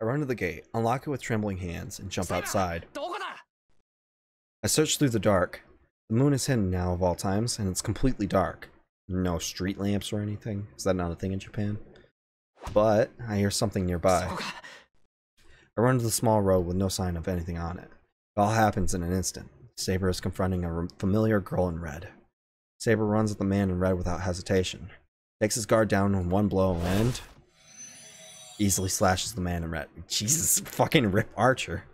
I run to the gate, unlock it with trembling hands, and jump outside. I search through the dark. The moon is hidden now of all times, and it's completely dark. No street lamps or anything. Is that not a thing in Japan? But I hear something nearby. I run to the small road with no sign of anything on it. It all happens in an instant. Saber is confronting a familiar girl in red. Saber runs at the man in red without hesitation. Takes his guard down in one blow and easily slashes the man in red. Jesus, fucking Rip Archer.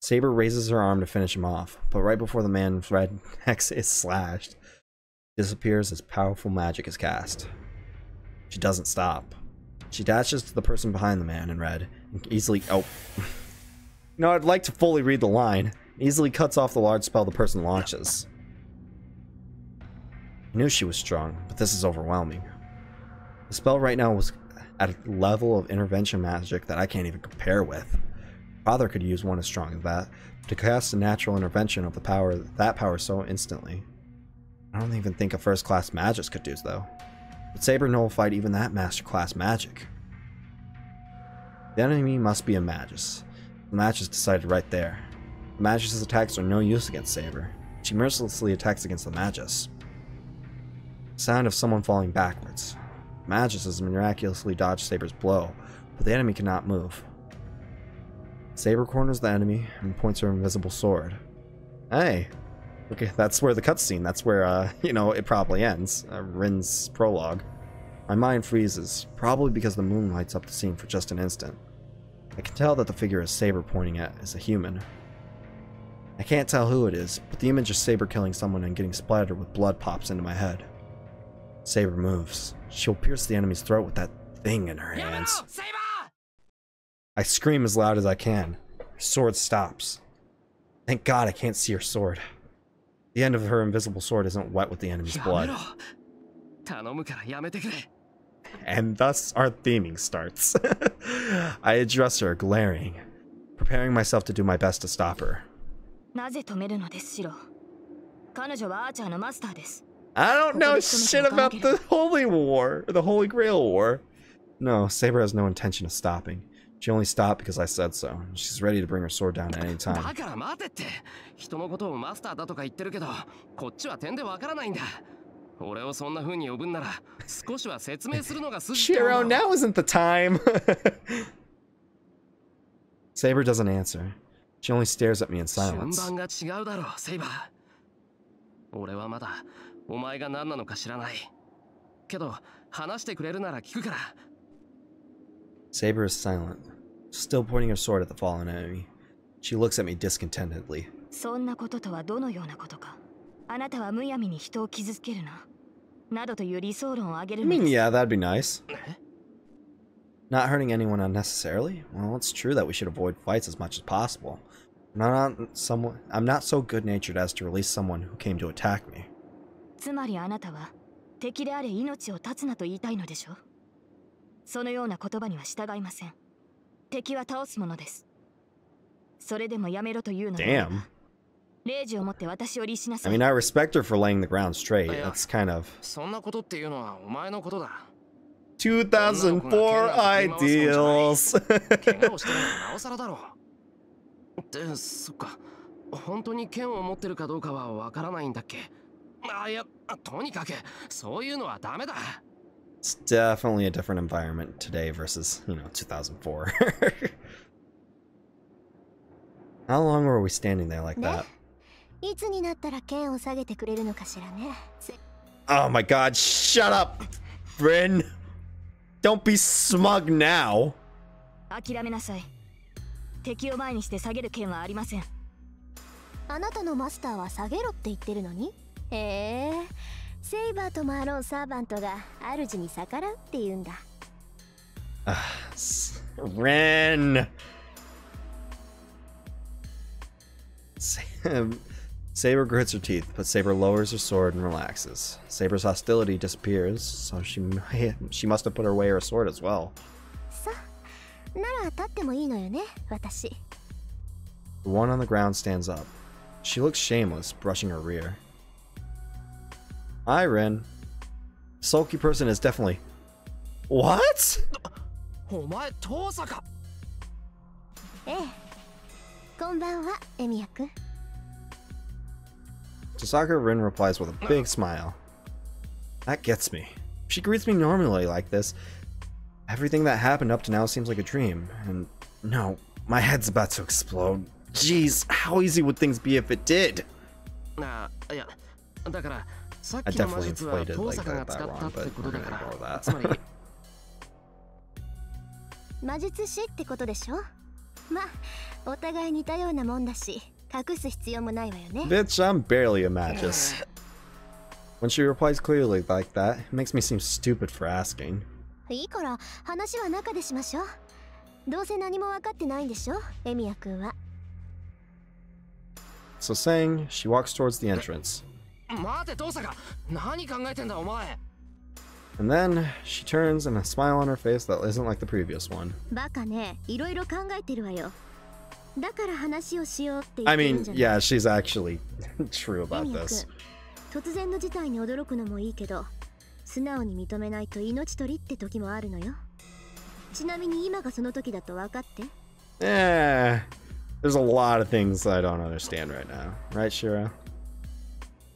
Saber raises her arm to finish him off, but right before the man in red neck is slashed, disappears as powerful magic is cast. She doesn't stop. She dashes to the person behind the man in red and easily I'd like to fully read the line. Easily cuts off the large spell the person launches. I knew she was strong, but this is overwhelming. The spell right now was at a level of intervention magic that I can't even compare with. Father could use one as strong as that, but to cast a natural intervention of that power so instantly. I don't even think a first-class magist could do though. But Saber nullified even that master-class magic. The enemy must be a Magus. The Magus decided right there. The Magus' attacks are no use against Saber. She mercilessly attacks against the Magus. The sound of someone falling backwards. The Magus has miraculously dodged Saber's blow, but the enemy cannot move. Saber corners the enemy and points her invisible sword. Hey! Okay, that's where the cutscene, that's where, it probably ends. Rin's prologue. My mind freezes, probably because the moon lights up the scene for just an instant. I can tell that the figure is Saber pointing at is a human. I can't tell who it is, but the image of Saber killing someone and getting splattered with blood pops into my head. Saber moves. She'll pierce the enemy's throat with that thing in her hands. I scream as loud as I can. Her sword stops. Thank God I can't see her sword. The end of her invisible sword isn't wet with the enemy's blood. And thus our theming starts. I address her, glaring, preparing myself to do my best to stop her. I don't know shit about the Holy War, or the Holy Grail War. No, Saber has no intention of stopping. She only stopped because I said so. She's ready to bring her sword down at any time. Shiro, now isn't the time. Saber doesn't answer. She only stares at me in silence. Saber is silent, still pointing her sword at the fallen enemy. She looks at me discontentedly. I mean, yeah, that'd be nice. Not hurting anyone unnecessarily? Well, it's true that we should avoid fights as much as possible. I'm not so good-natured as to release someone who came to attack me. Damn. I mean, I respect her for laying the ground straight. That's kind of 2004 ideals. It's definitely a different environment today versus, 2004. How long were we standing there like that? Oh my god, shut up, Bryn! Don't be smug now! Ren! Saber grits her teeth, but Saber lowers her sword and relaxes. Saber's hostility disappears, so she must have put away her sword as well. The one on the ground stands up. She looks shameless, brushing her rear. Hi, Ren. Sulky person is definitely... What? ええ。こんばんは、エミヤ君。 Tosaka Rin replies with a big smile. That gets me. She greets me normally like this. Everything that happened up to now seems like a dream. And no, my head's about to explode. Jeez, how easy would things be if it did? I definitely inflated like that wrong, but we're gonna ignore that. 魔術師ってことでしょ。まあ、お互い似たようなもんだし、隠す必要もないわよね。Bitch, I'm barely a magus. When she replies clearly like that, it makes me seem stupid for asking. いいから話は中でしましょう。どうせ何も分かってないんでしょ、エミヤ君は。So saying, she walks towards the entrance. 待て、トサカ。何考えてんだお前。 And then she turns and a smile on her face that isn't like the previous one. バカね、いろいろ考えてるわよ。だから話をしようって言 I ってる mean, んじゃない。 yeah, she's actually true about this. 突然の事態に驚くのもいいけど、素直に認めないと命取りって時もあるのよ。ちなみに今がその時だと分かって。Eh, there's a lot of things I don't understand right now. Right, Shira?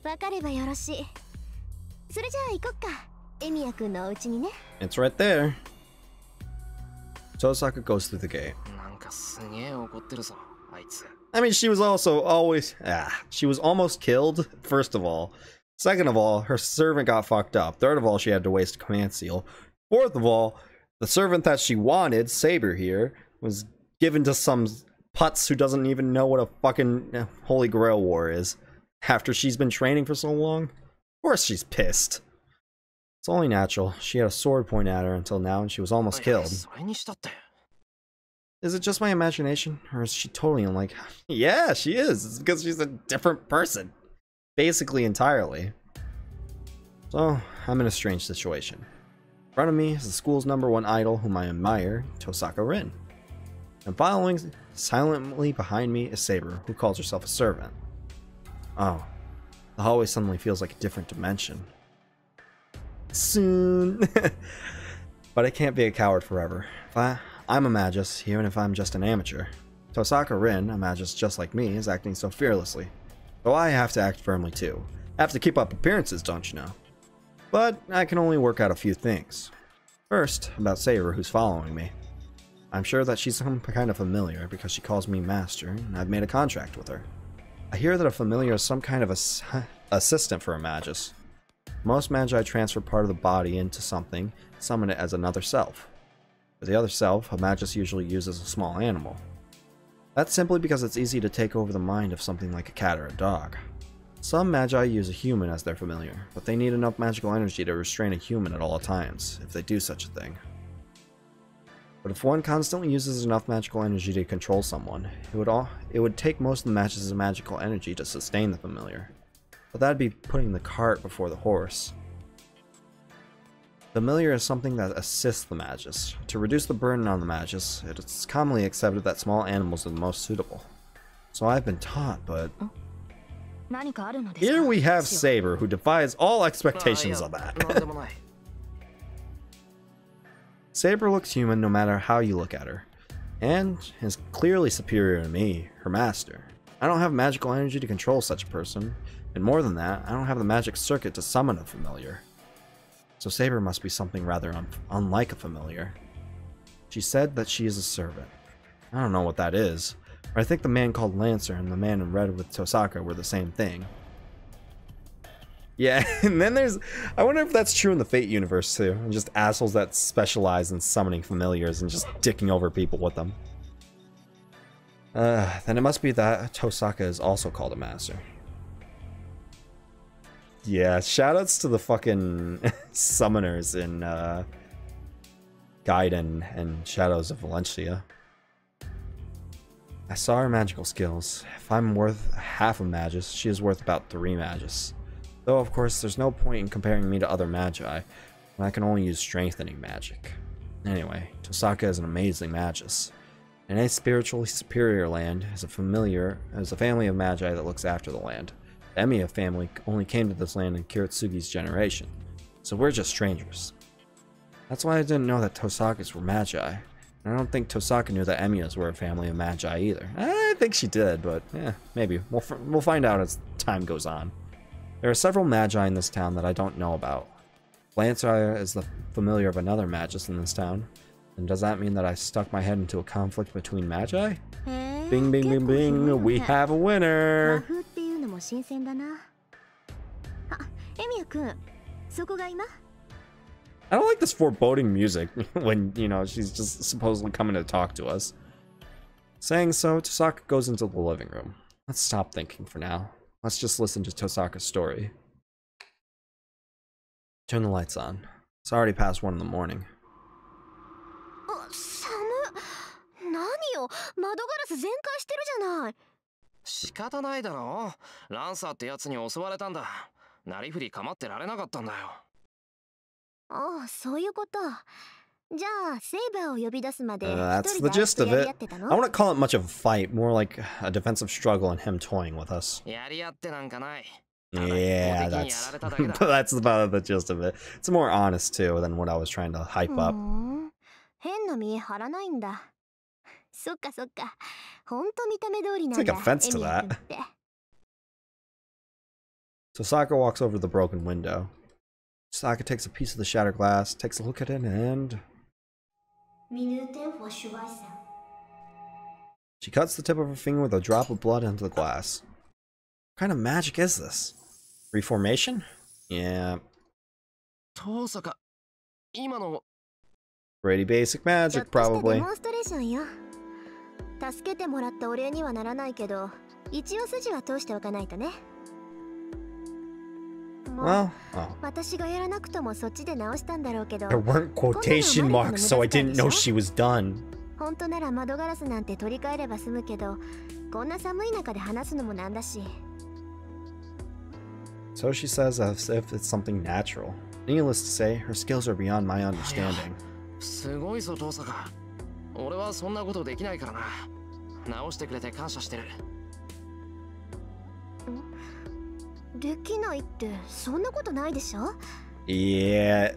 分かればよろしい。それじゃあ行こっか。エミヤ君のお家にね。 It's right there. Tosaka goes through the gate. なんかすげえ怒ってるぞ、あいつ。 I mean, she was also always... she was almost killed, first of all. Second of all, her servant got fucked up. Third of all, she had to waste a command seal. Fourth of all, the servant that she wanted, Saber here, was given to some putz who doesn't even know what a fucking Holy Grail war is. After she's been training for so long? Of course she's pissed. It's only natural. She had a sword pointed at her until now and she was almost killed. それにしたって。 Is it just my imagination? Or is she totally unlike... Yeah, she is. It's because she's a different person. Basically entirely. So, I'm in a strange situation. In front of me is the school's #1 idol whom I admire, Tosaka Rin. And following silently behind me is Saber, who calls herself a servant. Oh, the hallway suddenly feels like a different dimension. Soon. But I can't be a coward forever. I'm a magus, even if I'm just an amateur. Tosaka Rin, a magus just like me, is acting so fearlessly. So I have to act firmly too. I have to keep up appearances, don't you know? But I can only work out a few things. First, about Saber, who's following me. I'm sure that she's some kind of familiar because she calls me master, and I've made a contract with her. I hear that a familiar is some kind of assistant for a magus. Most magi transfer part of the body into something, summon it as another self. For the other self, a magus usually uses a small animal. That's simply because it's easy to take over the mind of something like a cat or a dog. Some magi use a human as their familiar, but they need enough magical energy to restrain a human at all times, if they do such a thing. But if one constantly uses enough magical energy to control someone, it would take most of the magus' magical energy to sustain the familiar. But that'd be putting the cart before the horse. Familiar is something that assists the magus. To reduce the burden on the magus, it's commonly accepted that small animals are the most suitable. So I've been taught, but... Here we have Saber, who defies all expectations of that. Saber looks human no matter how you look at her, and is clearly superior to me, her master. I don't have magical energy to control such a person, and more than that, I don't have the magic circuit to summon a familiar. So Saber must be something rather unlike a familiar. She said that she is a servant. I don't know what that is, but I think the man called Lancer and the man in red with Tosaka were the same thing. Yeah, and then there's... I wonder if that's true in the Fate universe too. And just assholes that specialize in summoning familiars and just dicking over people with them. Then it must be that Tosaka is also called a master. Yeah, shoutouts to the fucking summoners in Gaiden and Shadows of Valencia. I saw her magical skills. If I'm worth half a magus, she is worth about 3 magus. Though, of course, there's no point in comparing me to other magi, when I can only use strengthening magic. Anyway, Tosaka is an amazing magus. In a spiritually superior land, is a family of magi that looks after the land. The Emiya family only came to this land in Kiritsugi's generation, so we're just strangers. That's why I didn't know that Tosakas were magi. I don't think Tosaka knew that Emiyas were a family of magi either. I think she did, but yeah, maybe. We'll find out as time goes on. There are several magi in this town that I don't know about. Lancer is the familiar of another magus in this town. And does that mean that I stuck my head into a conflict between magi? Bing, bing, bing, bing, we have a winner! I don't like this foreboding music when, you know, she's just supposedly coming to talk to us. Saying so, Tosaka goes into the living room. Let's stop thinking for now. Let's just listen to Tosaka's story. Turn the lights on. It's already past 1 in the morning. That's the gist of it. I wouldn't call it much of a fight, more like a defensive struggle and him toying with us. Yeah, that's about the gist of it. It's more honest too than what I was trying to hype up. Take offense to that. Tosaka walks over to the broken window. Tosaka takes a piece of the shattered glass, takes a look at it, and she cuts the tip of her finger with a drop of blood into the glass. What kind of magic is this? Reformation? Yeah. Pretty basic magic, probably. Well, there weren't quotation marks, so I didn't know she was done. So she says as if it's something natural. Needless to say, her skills are beyond my understanding. Yeah.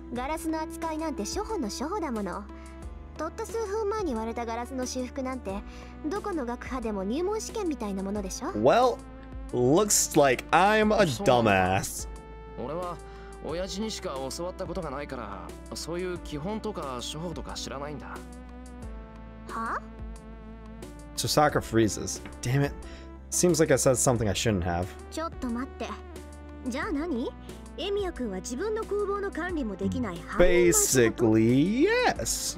Well, looks like I'm a dumbass. Tosaka freezes. Damn it. Seems like I said something I shouldn't have. Basically, yes.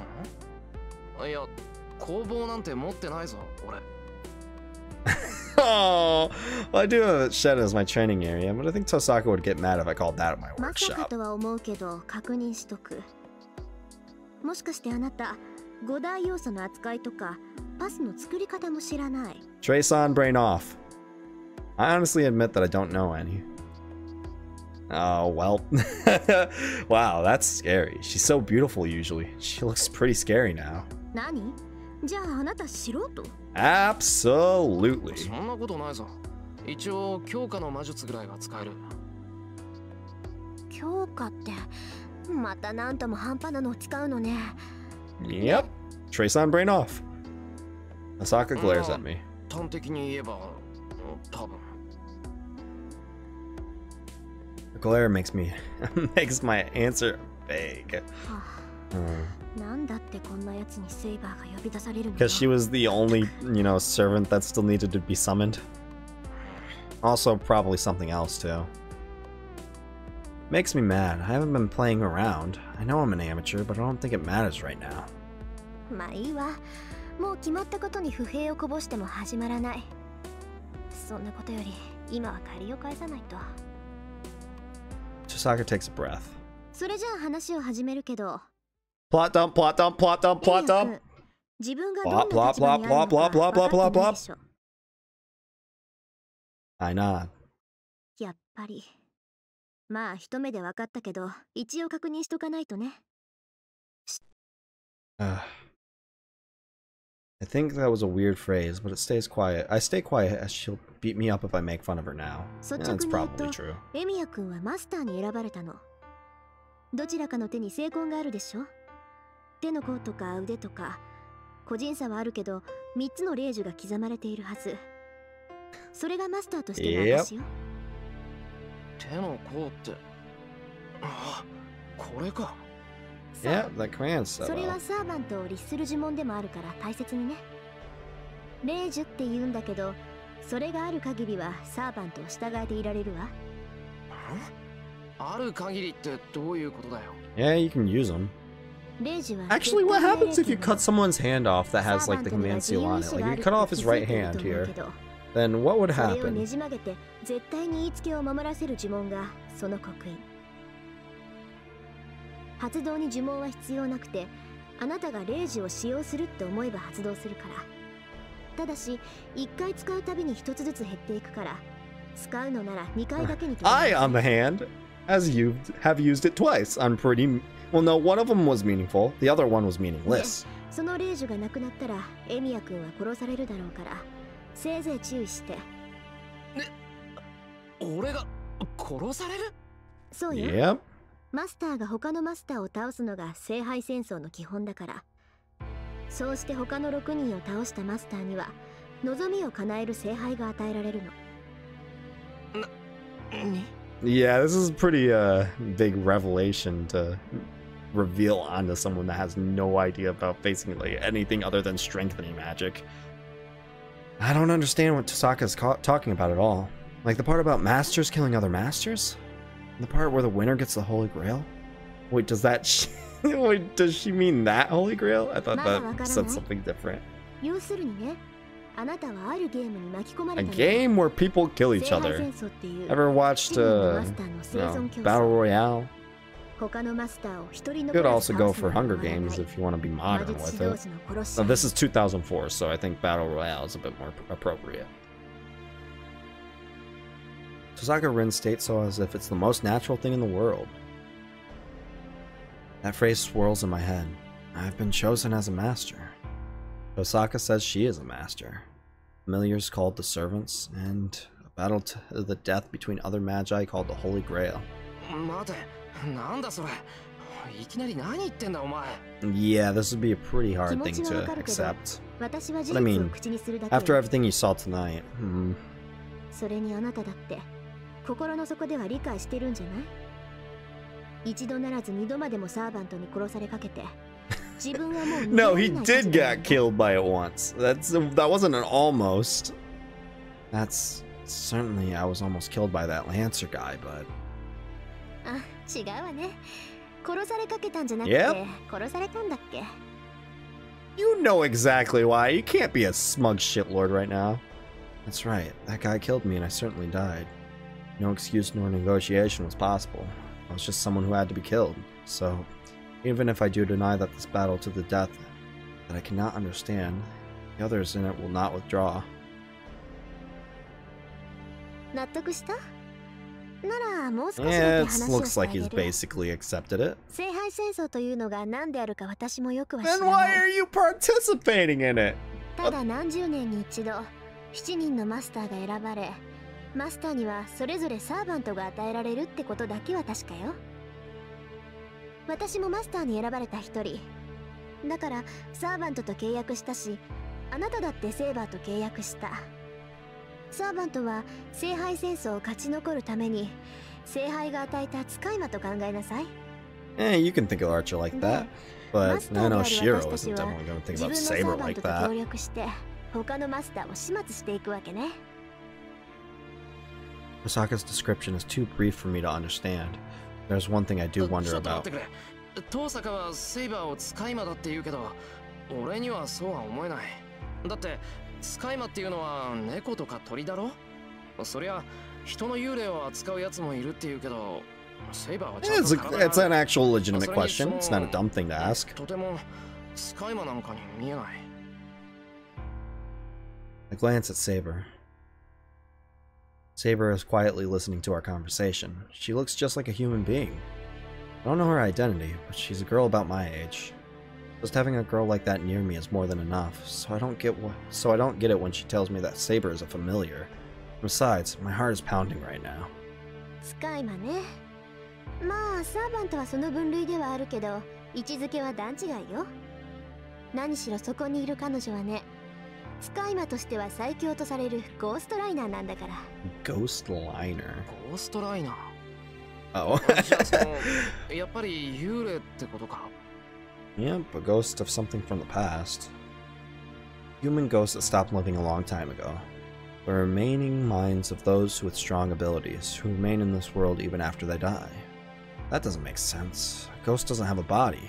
Oh, well, I do have a shed as my training area, but I think Tosaka would get mad if I called that my workshop. Trace on, brain off. I honestly admit that I don't know any. Oh, well. Wow, that's scary. She's so beautiful usually. She looks pretty scary now. Absolutely. Yep. Trace on, brain off. Asaka glares at me. The glare makes my answer vague. Because she was the only, servant that still needed to be summoned. Also, probably something else too. Makes me mad. I haven't been playing around. I know I'm an amateur, but I don't think it matters right now. Tosaka takes a breath. Plot dump, plot dump, plot dump, plot dump. Plot, plot, plot, plot, plot, plot, plot, plot, plot. I nod. I think that was a weird phrase, but it stays quiet. I stay quiet as she'll beat me up if I make fun of her now. Yeah, that's probably true. 個人差はあるけど3つの霊樹が刻まれているはず。それがマスターとしての証よ。手の甲って、あ、これか。Yeah, that command それはサーバントを律する呪文でもあるから大切にね。霊樹って言うんだけど、それがある限りはサーバントを従えていられるわ。ある限りってどういうことだよ。Yeah, you can use them. Actually, what happens if you cut someone's hand off that has like the command seal on it? Like if you cut off his right hand here, then what would それを happen? ねじ曲げて絶対に言いつけを守らせる呪文がその刻印。発動に呪文は必要なくて、あなたが霊樹を使用するって思えば発動するから。ただし1回使うたびに1つずつ減っていくから、使うのなら2回だけに。I, on the hand, as you have used it twice. I'm pretty. Well, no, one of them was meaningful. The other one was meaningless. その霊樹がなくなったらエミヤ君は殺されるだろうから、せいぜい注意して。俺が殺される？そうよ。Yep. マスターが他のマスターを倒すのが聖杯戦争の基本だから。そうして他の6人を倒したマスターには望みを叶える聖杯が与えられるの。Yeah, this is a pretty big revelation to reveal onto someone that has no idea about basically anything other than strengthening magic. I don't understand what Tosaka's talking about at all. Like the part about masters killing other masters? The part where the winner gets the Holy Grail? Wait, does that... Wait, does she mean that Holy Grail? I thought that said something different. A game where people kill each other. Ever watched Battle Royale? You could also go for Hunger Games if you want to be modern with it. Now, this is 2004, so I think Battle Royale is a bit more appropriate. Tosaka reinstates so as if it's the most natural thing in the world. That phrase swirls in my head. I've been chosen as a master. Tosaka says she is a master. Familiars called the servants, and a battle to the death between other magi called the Holy Grail. Yeah, this would be a pretty hard thing to accept. But I mean, after everything you saw tonight, それにあなただって心の底では理解してるんじゃない？一度ならず二度までもサーバントに殺されかけて。No, he did get killed by it once. That wasn't an almost. That's certainly I was almost killed by that Lancer guy, but. Yep. You know exactly why. You can't be a smug shitlord right now. That's right. That guy killed me and I certainly died. No excuse nor negotiation was possible. I was just someone who had to be killed. So, even if I do deny that this battle to the death that I cannot understand, the others in it will not withdraw. Yeah, it looks like he's basically accepted it. Then why are you participating in it? ただ何十年に一度7人のマスターが選ばれ、マスターにはそれぞれサーバントが与えられるってことだけは確かよ。私もマスターに選ばれた一人だから、サーバントと契約したし、あなただってセーバーと契約した。サーバントは聖杯戦争を勝ち残るために聖杯が与えた使い魔と考えなさい。You can think of Archer like that, but I know Shiro isn't definitely going to think about Saber like that. 協力して他のマスターを始末していくわけね。Tosaka's description is too brief for me to understand. There's one thing I do wonder about. トサカはセイバーを使い魔だって言うけど、俺にはそうは思えない。だって使い魔っていうのは猫とか鳥だろ。そりゃ人の幽霊を扱うやつもいるって言うけど、セイバーはちゃんと体がある。It's an actual legitimate question. It's not a dumb thing to ask. とても使い魔なんかに見えない。I glance at Saber. Saber is quietly listening to our conversation. She looks just like a human being. I don't know her identity, but she's a girl about my age. Just having a girl like that near me is more than enough, so I don't get it when she tells me that Saber is a familiar. Besides, my heart is pounding right now. 使い魔ね。まあ、サーバントはその分類ではあるけど、位置づけは段違いよ。何しろそこにいる彼女はね、使い魔としては最強とされるゴーストライナーなんだから。Ghost liner. ゴーストライナー。 Oh. じゃあそのやっぱり幽霊ってことか。Yep, a ghost of something from the past. Human ghosts that stopped living a long time ago. The remaining minds of those with strong abilities, who remain in this world even after they die. That doesn't make sense. A ghost doesn't have a body.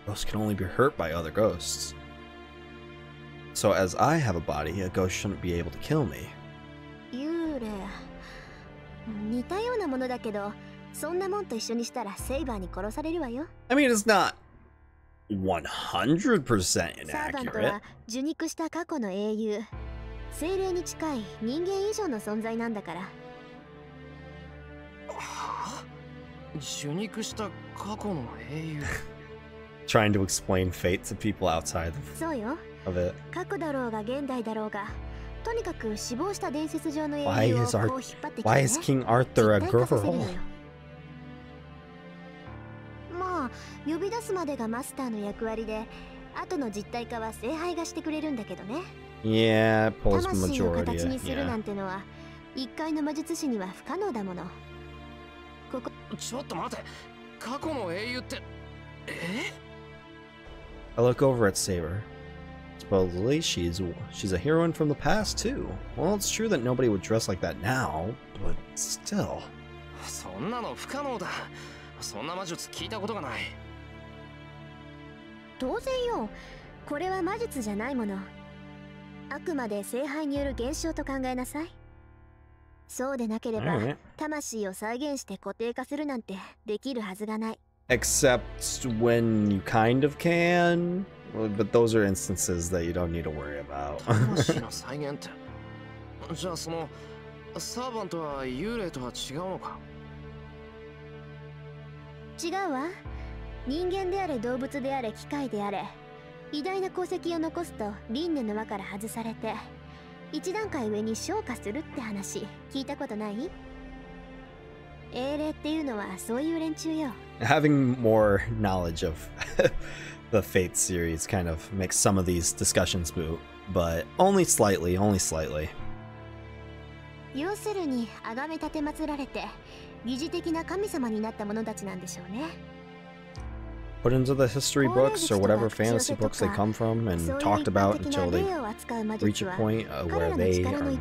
Ghosts can only be hurt by other ghosts. So as I have a body, a ghost shouldn't be able to kill me. 幽霊。似たようなものだけど、そんなもんと一緒にしたらセイバーに殺されるわよ。I mean, it's not 100% サーバント inaccurate. は受肉した過去の英雄。精霊に近い人間以上の存在なんだから。はあ、受肉した過去の英雄。Trying to explain fate to people outside そうよ。of it. 過去だろうが現代だろうが、とにかく死亡した伝説上の英 Why 雄を is こう Ar- 引っ張ってきて、ね、Why is King Arthur a 実体化させるの girl? よ。まあ呼び出すまでがマスターの役割で、後の実体化は聖杯がしてくれるんだけどね。Yeah, it pulls the 魂を majority. 形にするな Yeah. んてのは一介の魔術師には不可能だもの。ここちょっと待て、過去の英雄って、I look over at Saber. Supposedly, she's a heroine from the past too. Well, it's true that nobody would dress like that now, but still. そんなの不可能だ。そんな魔術聞いたことがない。当然よ。これは魔術じゃないもの。あくまで聖杯による現象と考えなさい。そうでなければ、Alright. 魂を再現して固定化するなんてできるはずがない。Except when you kind of can, but those are instances that you don't need to worry about. 魂の再現って。じゃあそのサーバントは幽霊とは違うのか。違うわ。人間であれ動物であれ機械であれ、偉大な功績を残すと輪廻の輪から外されて一段階上に昇華するって話聞いたことない？英霊っていうのはそういう連中よ。Having more knowledge of the Fate series kind of makes some of these discussions moot, but only slightly, only slightly. 要するに崇め立て祀られて疑似的な神様になった者たちなんでしょうね。Put into the history books or whatever fantasy books they come from and talked about until they reach a point where they are known.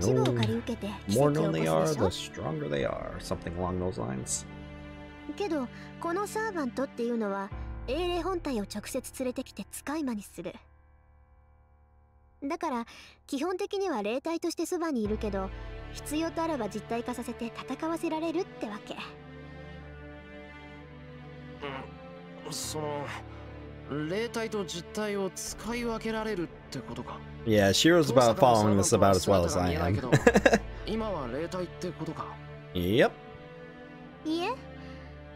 The more known they are, the stronger they are. Something along those lines. けどこのサーバントっていうのは英霊本体を直接連れてきて使い魔にする。だから基本的には霊体としてそばにいるけど、必要とあらば実体化させて戦わせられるってわけ。その霊体と実体を使い分けられるってことか。Yeah, Shiro's about following this about as well as I am. 今は霊体ってことか。Yep. いえ、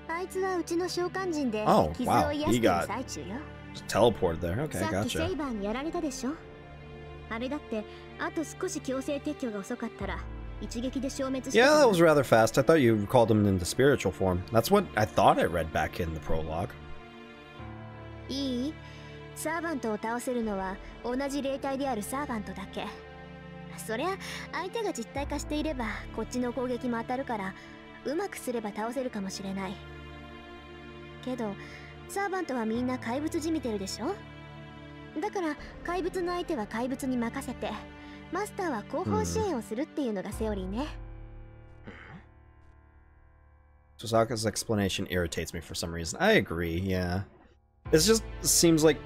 あいつはうちの召喚人で Oh, 傷 wow. を癒 He してる got 最中よ。 teleported there. Okay, さっきセ gotcha. イバーにやられたでしょ。あれだってあと少し強制撤去が遅かったら一撃で消滅してた Yeah, から。 that was rather fast. I thought you called him into spiritual form. That's what I thought I read back in the prologue. いい？サーバントを倒せるのは同じ霊体であるサーバントだけ。そりゃ相手が実体化していればこっちの攻撃も当たるから、うまくすれば倒せるかもしれないけど、サーバントはみんな怪物じみてるでしょ。だから怪物の相手は怪物に任せて、マスターは後方支援をするっていうのがセオリーね。Sasaka's explanation irritates me for some reason. I agree, yeah. It just seems like...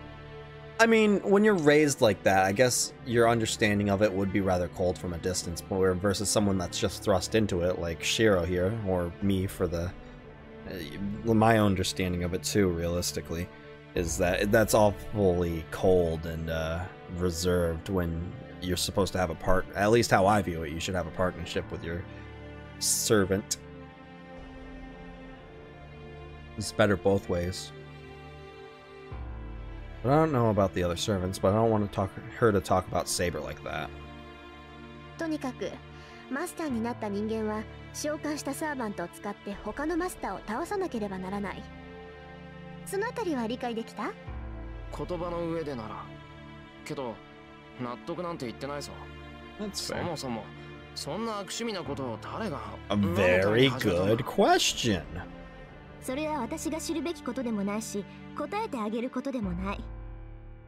I mean, when you're raised like that, I guess your understanding of it would be rather cold from a distance, versus someone that's just thrust into it, like Shiro here, or me for the... my understanding of it too, realistically, is that that's awfully cold and reserved when you're supposed to have a part... At least how I view it, you should have a partnership with your servant. It's better both ways. But I don't know about the other servants, but I don't want her to talk about Saber like that. とにかくマスターになった人間は召喚したサーバントを使って他のマスターを倒さなければならない。そのあたりは理解できた？言葉の上でなら。けど納得なんて言ってないぞ。 That's そ fair. もそもそんな悪趣味なことを誰が A very good question. それは私が知るべきことでもないし、答えてあげることでもない。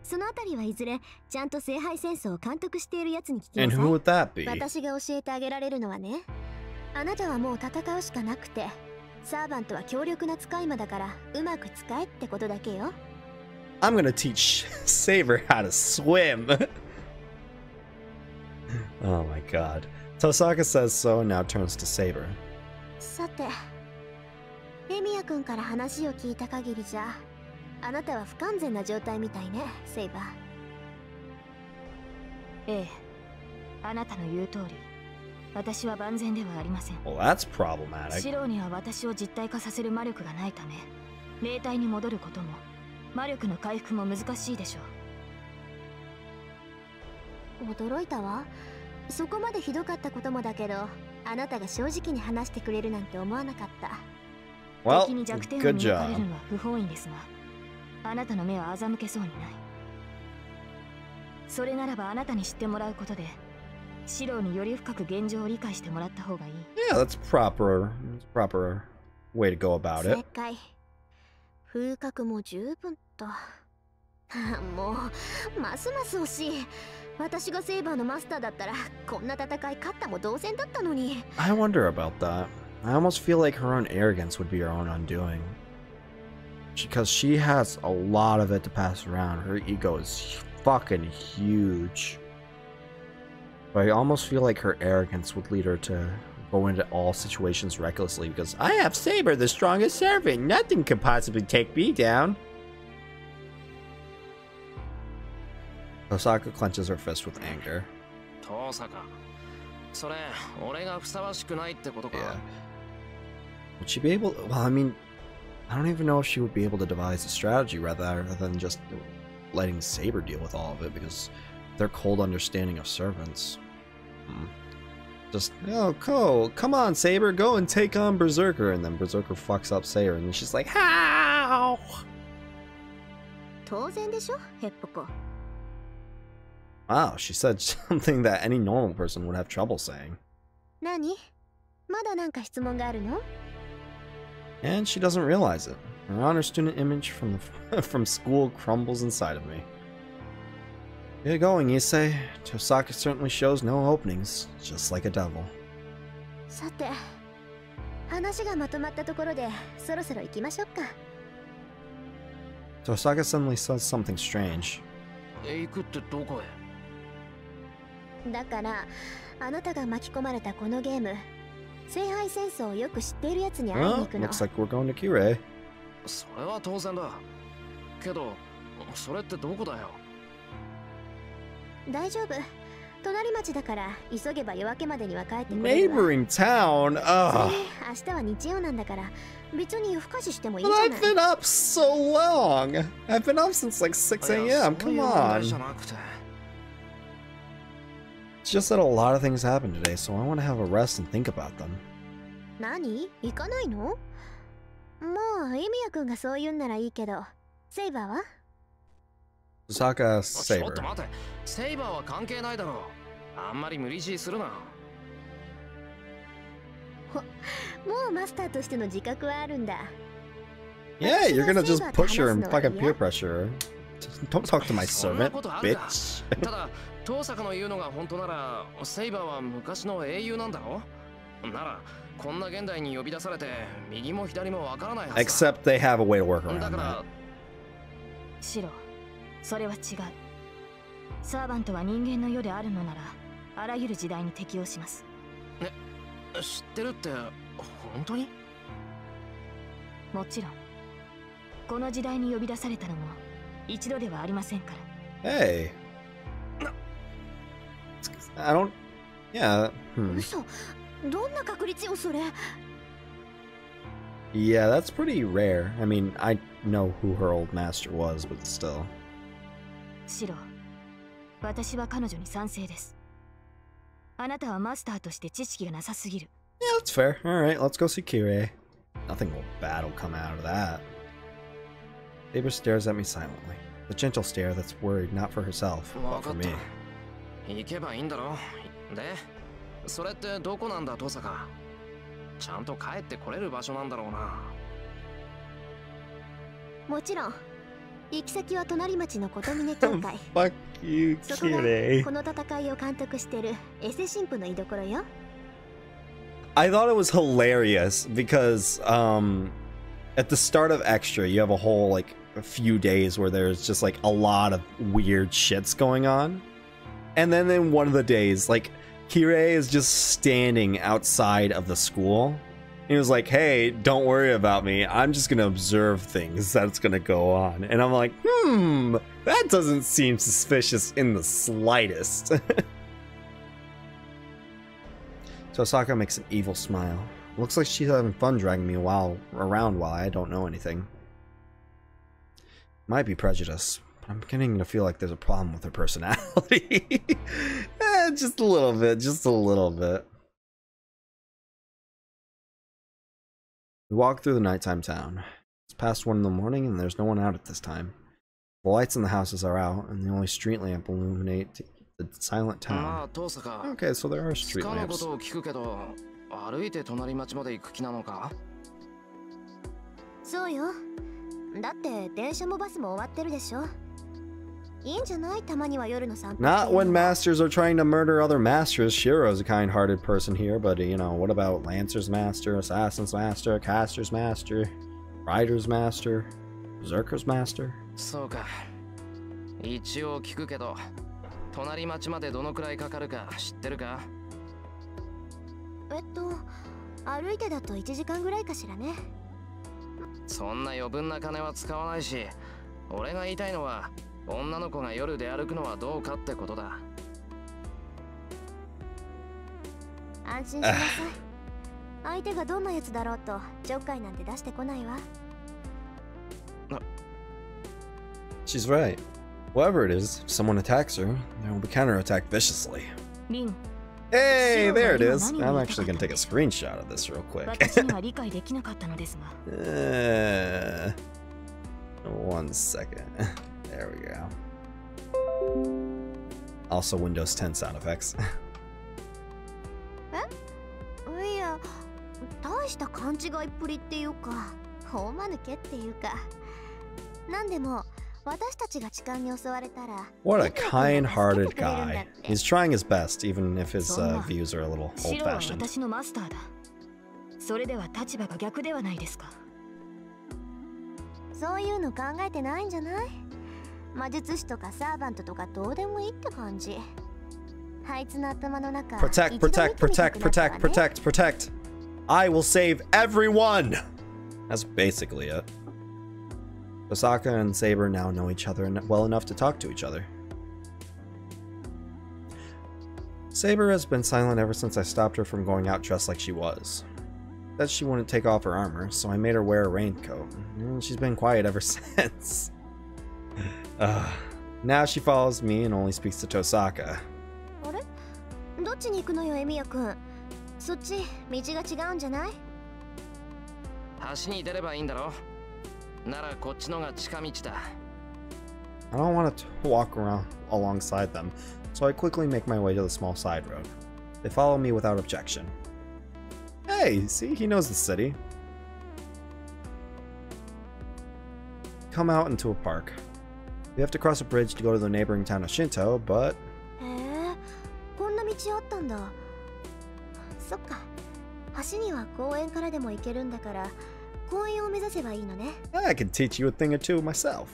そのあたりはいずれちゃんと聖杯戦争を監督しているやつに聞きな And さ who い。 would that be? 私が教えてあげられるのはね、あなたはもう戦うしかなくて、サーバントは強力な使い魔だからうまく使えってことだけよ。I'm gonna teach Saber how to swim. Oh my god. Tosaka says so and now turns to Saber. さて、エミヤ君から話を聞いた限りじゃ、あなたは不完全な状態みたいね、セイバー。ええ、あなたの言う通り、私は万全ではありません。 Well, that's problematic. シロには私を実体化させる魔力がないため、霊体に戻ることも魔力の回復も難しいでしょう。驚いたわ。そこまでひどかったこともだけど、あなたが正直に話してくれるなんて思わなかった。 Well, 敵に弱点を good 見抜かれ job. るのは不本意ですが、あなたの目は欺けそうにない。それならばあなたに知ってもらうことで、シロにより深く現状を理解してもらった方がいい。 Yeah, that's proper way to go about 正 it. 解。風格も十分と。もうますます惜しい。私がセイバーのマスターだったらこんな戦い勝ったも同然だったのに。 I wonder about that. I almost feel like her own arrogance would be her own undoing. Because she has a lot of it to pass around. Her ego is fucking huge. But I almost feel like her arrogance would lead her to go into all situations recklessly because I have Saber, the strongest servant. Nothing could possibly take me down. Osaka clenches her fist with anger. 遠坂、それ俺がふさわしくないってことか。 Yeah. Would she be able? Well, I mean, I don't even know if she would be able to devise a strategy rather than just letting Saber deal with all of it because their cold understanding of servants. Just, oh, come on, Saber, go and take on Berserker. And then Berserker fucks up Saber, and then she's like, how? 当然でしょ、ヘッポコ。 Wow, she said something that any normal person would have trouble saying. 何？まだなんか質問があるの？ And she doesn't realize it. Her honor student image from school crumbles inside of me. Get going, Issei. Tosaka certainly shows no openings, just like a devil. さて、話がまとまったところでそろそろ行きましょうか。 Tosaka suddenly says something strange. 行くってどこへ？だから、あなたが巻き込まれたこのゲーム、聖杯戦争をよく知っているやつに会いに Well, 行くの。 looks like we're going to Kirei. それは当然だ。けど、それってどこだよ？大丈夫。隣町だから急げば夜明けまでには帰ってくれるわ。 Neighboring town? それ Ugh. に明日は日曜なんだから別に夜更かししてもいいじ But ゃ I've ない。 been up so long. I've been up since like 6 a.m. Come on. It's just that a lot of things happened today, so I want to have a rest and think about them. 何？行かないの？もうエミヤ君がそう言うんならいいけど、セイバーは？ Tosaka ちょっ Saber. と待て、セイバーは関係ないだろう。あんまり無理強いするな。もうマスターとしての自覚はあるんだ。 Yeah, you're gonna just push her and fucking peer Yeah. pressure her. Don't talk to my そんな servant, ことあるか。 bitch. ただ、遠坂の言うのが本当なら、セイバーは昔の英雄なんだろ？なら、こんな現代に呼び出されて、右も左もわからないはずだ。 Except they have a way to work だ around か that. ら、シロ、それは違う。サーバントは人間の世であるのなら、あらゆる時代に適応します。知ってるって本当に？もちろん。この時代に呼び出されたのも一度ではありませんから。 Hey. I don't. Yeah. 嘘。どんな確率よそれ。 Yeah, that's pretty rare. I mean, I know who her old master was, but still. シロ、私は彼女に賛成です。あなたはマスターとして知識がなさすぎる。 Yeah, that's fair. Alright, let's go see Kirei. Nothing bad will come out of that. Saber stares at me silently. The gentle stare that's worried not for herself, but for me. 行けばいいんだろ。で、それってどこなんだ、トサカ。ちゃんと帰ってこれる場所なんだろうな。もちろん。行き先は隣町の琴峰教会。Fuck you, そこが Kirei. この戦いを監督してるエセ神父の居所よ。I thought it was hilarious because at the start of Extra you have a whole like a few days where there's just like a lot of weird shits going on, and then in one of the days like Kirei is just standing outside of the school. He was like, hey, don't worry about me, I'm just gonna observe things that's gonna go on. And I'm like, that doesn't seem suspicious in the slightest. Tosaka makes an evil smile. Looks like she's having fun dragging me around while I don't know anything. Might be prejudice, but I'm beginning to feel like there's a problem with her personality. Just a little bit, just a little bit. We walk through the nighttime town. It's past 1 in the morning and there's no one out at this time. The lights in the houses are out and the only street lamp illuminate the silent town. Okay, so there are street lamps. 歩いて隣町まで行く気なのか？そうよ。だって電車もバスも終わってるでしょ。いいんじゃない？たまには夜の散歩。Not when masters are trying to murder other masters. Shiro's a kind-hearted person here, but you know, what about Lancer's master, Assassin's master, Caster's master, Rider's master, Berserker's master? そうか。一応聞くけど、隣町までどのくらいかかるか知ってるか？歩いてだと1時間ぐらいかしらね。そんな余分な金は使わないし、俺が言いたいのは女の子が夜で歩くのはどうかってことだ。安心しなさい。相手がどんなやつだろうとちょっかいなんて出してこないわ。She's right. Whoever it is, if someone attacks her, they will be counterattacked viciously. Hey, there it is. I'm actually going to take a screenshot of this real quick. 1 second. There we go. Also Windows 10 sound effects. いや、大した勘違いっぷりっていうか、大間抜けっていうか。なんでも。What a kind-hearted guy. He's trying his best, even if his views are a little old-fashioned. それでは立場が逆ではないですか。そういうの考えてないんじゃない？魔術師とかサーバントとかどうでもいいって感じ。あいつの頭の中。Protect, protect, protect, protect, protect, protect. I will save everyone. That's basically it. Osaka and Saber now know each other well enough to talk to each other. Saber has been silent ever since I stopped her from going out dressed like she was. Said she wouldn't take off her armor, so I made her wear a raincoat, and she's been quiet ever since. Now she follows me and only speaks to Tosaka. あれ？どっちに行くのよ、エミヤ君。そっち道が違うんじゃない？橋に出ればいいんだろ。ならこっちのが近道だ。I don't want to walk around alongside them, so I quickly make my way to the small side road. They follow me without objection. Hey, see, he knows the city. Come out into a park. We have to cross a bridge to go to the neighboring town of Shinto, but... へえ、こんな道あったんだ。そっか。橋には公園からでも行けるんだから、公園を目指せばいいのね。I can teach you a thing or two myself.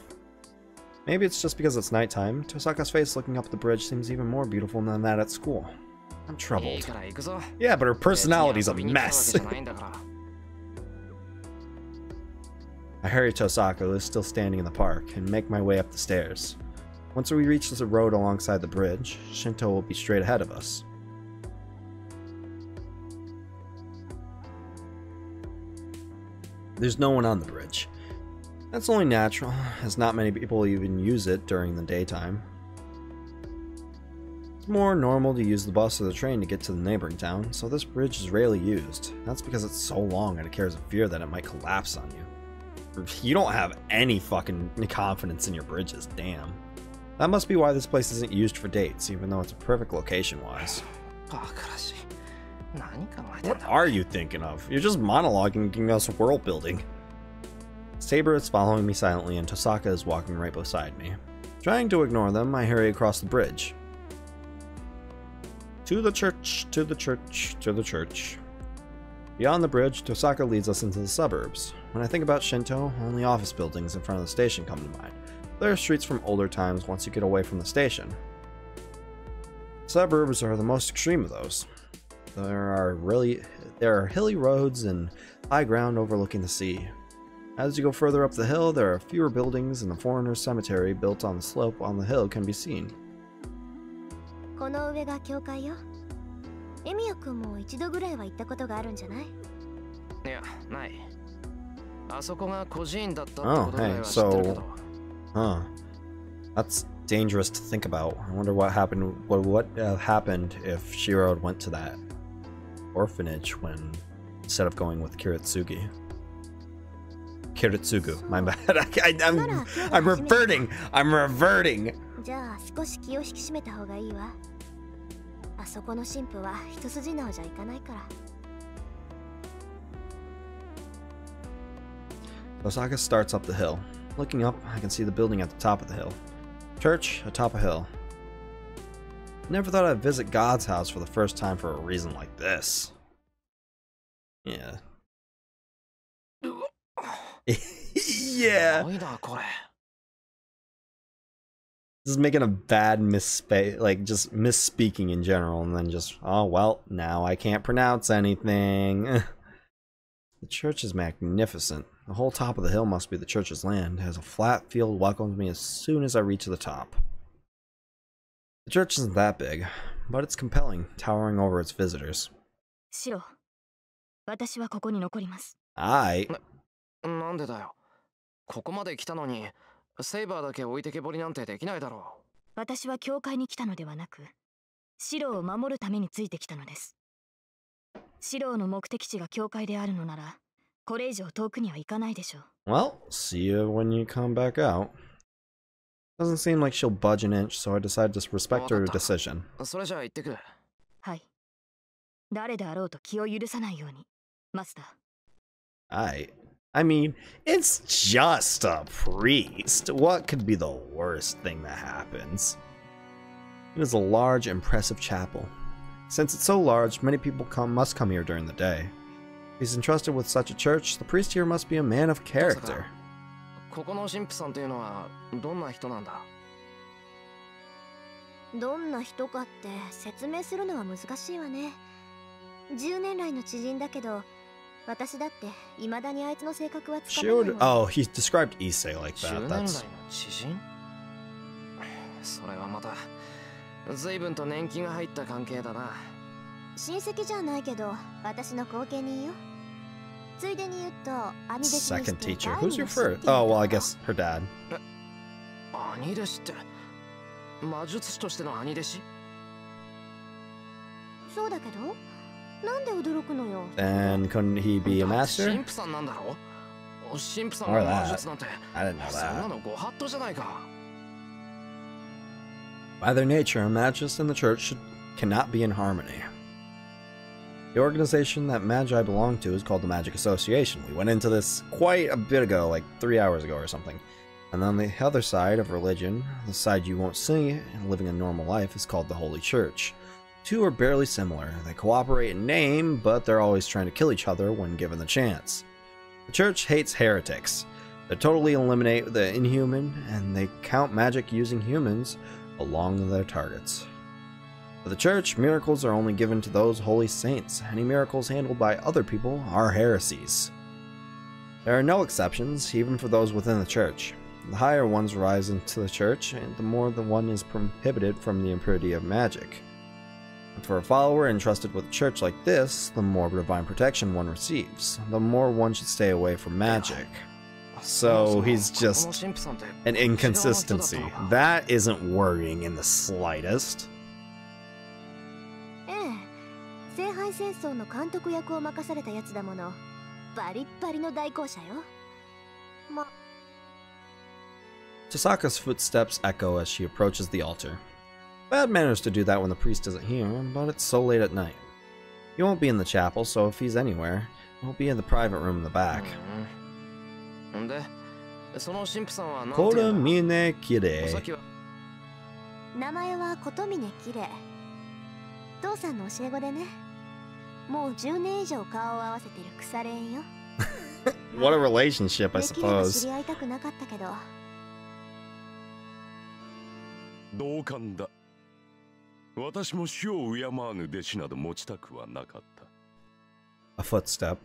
Maybe it's just because it's nighttime. Tosaka's face looking up the bridge seems even more beautiful than that at school. I'm troubled. Yeah, but her personality's a mess. I hurry Tosaka, who is still standing in the park, and make my way up the stairs. Once we reach the road alongside the bridge, Shinto will be straight ahead of us. There's no one on the bridge. That's only natural, as not many people even use it during the daytime. It's more normal to use the bus or the train to get to the neighboring town, so this bridge is rarely used. That's because it's so long and it carries a fear that it might collapse on you. You don't have any fucking confidence in your bridges, damn. That must be why this place isn't used for dates, even though it's a perfect location-wise. What are you thinking of? You're just monologuing, giving us world building. Saber is following me silently, and Tosaka is walking right beside me. Trying to ignore them, I hurry across the bridge. To the church, to the church, to the church. Beyond the bridge, Tosaka leads us into the suburbs. When I think about Shinto, only office buildings in front of the station come to mind. There are streets from older times once you get away from the station. Suburbs are the most extreme of those. There are hilly roads and high ground overlooking the sea. As you go further up the hill, there are fewer buildings, and the foreigner's cemetery built on the slope on the hill can be seen. この上が教会よ。エミヤ君も一度ぐらいは行ったことがあるんじゃない？いや、ない。あそこが孤児院だったってこ Oh, とぐらい hey, は知ってるけど。 That's dangerous to think about. I wonder what happened. What happened if Shiro went to that orphanage when instead of going with Kiritsugu. My bad. I'm reverting. I'm reverting. じゃあ少し気を引き締めた方がいいわ。あそこの神父は一筋縄じゃいかないから。Osaka starts up the hill. Looking up, I can see the building at the top of the hill. Church atop a hill. Never thought I'd visit God's house for the first time for a reason like this. Yeah. Yeah. This is making a bad just misspeaking in general, and then just, oh well, now I can't pronounce anything. The church is magnificent. The whole top of the hill must be the church's land. It has a flat field welcomes me as soon as I reach the top. The church isn't that big, but it's compelling, towering over its visitors. Shiro, 私はここに残ります。なんでだよ。ここまで来たのに、セイバーだけ置いてけぼりなんてできないだろう。私は教会に来たのではなく、シロを守るためについてきたのです。シロの目的地が教会であるのなら、これ以上遠くには行かないでしょう。Well, see you when you come back out. Doesn't seem like she'll budge an inch, so I decide to respect her decision. それじゃあ行ってくる。はい。誰であろうと気を許さないように、マスター。I mean, it's just a priest. What could be the worst thing that happens? It is a large, impressive chapel. Since it's so large, many people must come here during the day. If he's entrusted with such a church, the priest here must be a man of character. ここの神父さんというのはどんな人なんだ？どんな人かって説明するのは難しいわね。10年来の知人だけど、私だって未だにあいつの性格はつかめないもん。Oh, he described Issei like that. 10年来の知人？それはまた随分と年季が入った関係だな。親戚じゃないけど、私の後見人よ。ついでに言うと、兄弟子の Second teacher. Who's your first? Oh, well, I guess her dad. 兄弟子って魔術師としての兄弟子？そうだけど、なんで驚くのよ。And couldn't he be a master? 神父さんなんだろ？神父さんの魔術なんて。I didn't know そんな that. のご法度じゃないか。By their nature, a magist and the church cannot be in harmony. The organization that Magi belong to is called the Magic Association. We went into this quite a bit ago, like 3 hours ago or something. And on the other side of religion, the side you won't see and living a normal life, is called the Holy Church. Two are barely similar. They cooperate in name, but they're always trying to kill each other when given the chance. The church hates heretics. They totally eliminate the inhuman, and they count magic using humans along their targets. For the church, miracles are only given to those holy saints. Any miracles handled by other people are heresies. There are no exceptions, even for those within the church. The higher ones rise into the church, and the more the one is prohibited from the impurity of magic. And for a follower entrusted with a church like this, the more divine protection one receives, the more one should stay away from magic. So he's just an inconsistency. That isn't worrying in the slightest. 聖杯戦争の監督役を任されたやつだもの。バリッバリの代行者よ。Tosaka's footsteps echo as she approaches the altar. Bad manners to do that when the priest isn't here, but it's so late at night. He won't be in the chapel, so if he's anywhere, he'll be in the private room in the back. Kotomine Kire. 名前は琴峰きれい。父さんの教え子でね。もう10年以上顔を合わせてる腐れ縁よ。What a relationship, I できれば suppose. 知り合いたくなかったけど。同感だ。私も死を敬わぬ弟子など持ちたくはなかった。A footstep.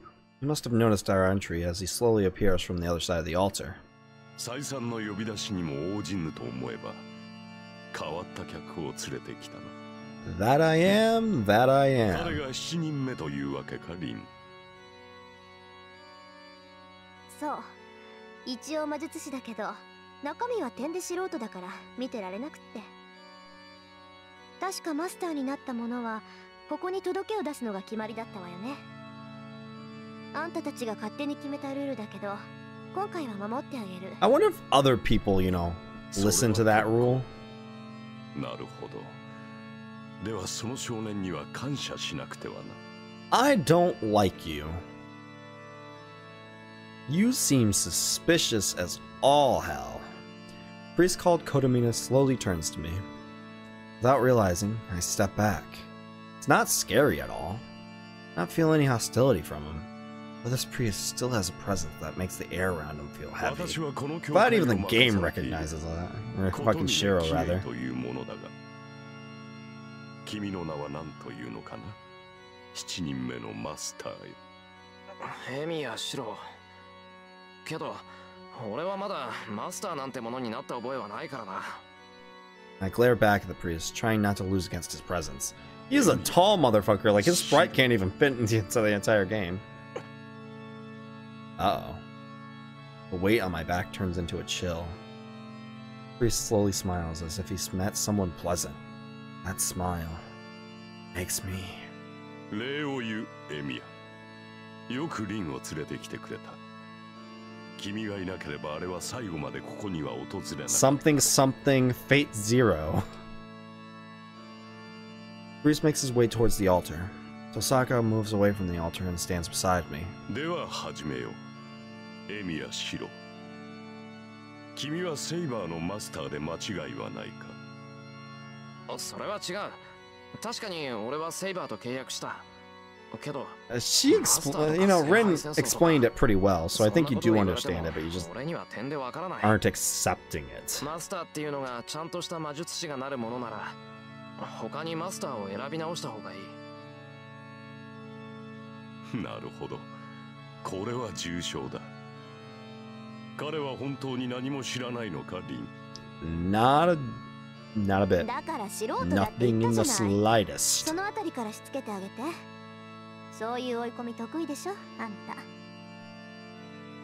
You must have noticed our entry as he slowly appears from the other side of the altar. 再三の呼び出しにも応じぬと思えば、変わった客を連れてきたな。That I am, that I 彼 am. が7人目というわけか、リン。そう。一応魔術師だけど、中身は点で素人だから見てられなくって。確かマスターになったものはここに届けを出すのが決まりだったわよね。あんたたちが勝手に決めたルールだけど、今回は守ってあげる。I wonder if other people, listen to that rule. なるほど。ではその少年には感謝しなくてはな。I don't like you. You seem suspicious as all hell. Priest called Kotomina slowly turns to me. Without realizing, I step back. It's not scary at all. I don't feel any hostility from him. But this priest still has a presence that makes the air around him feel heavy. But even the game recognizes that. Or fucking Shiro, rather. 君の名は何というのかな？7人目のマスターよ。ヘミやシロ。けど、俺はまだマスターなんてものになった覚えはないからな。I glare back at the priest, trying not to lose against his presence. He's a tall motherfucker, like his sprite can't even fit into the entire game. Uh-oh. The weight on my back turns into a chill. The priest slowly smiles as if he's met someone pleasant. That smile makes me... 礼を言う、エミヤ。よくリンを連れてきてくれた。君がいなければあれは最後までここには訪れない。Something something fate zero. Priest makes his way towards the altar. Tosaka moves away from the altar and stands beside me. では始めよう。エミヤシロ。君はセイバーのマスターで間違いはないか？それは違う。確かに俺はセイバーと契約した。けど、She Rin explained it pretty well, so I think you do understand it, but you just aren't accepting it. マスターっていうのがちゃんとした魔術師がなるものなら、他にマスターを選び直した方がいい。なるほど。これは重症だ。彼は本当に何も知らないのか、リン。Not a bit. だから素人だって言 Nothing っ in た the じゃない。 slightest. そのあたりからしつけてあげて。そういう追い込み得意でしょ、あんた。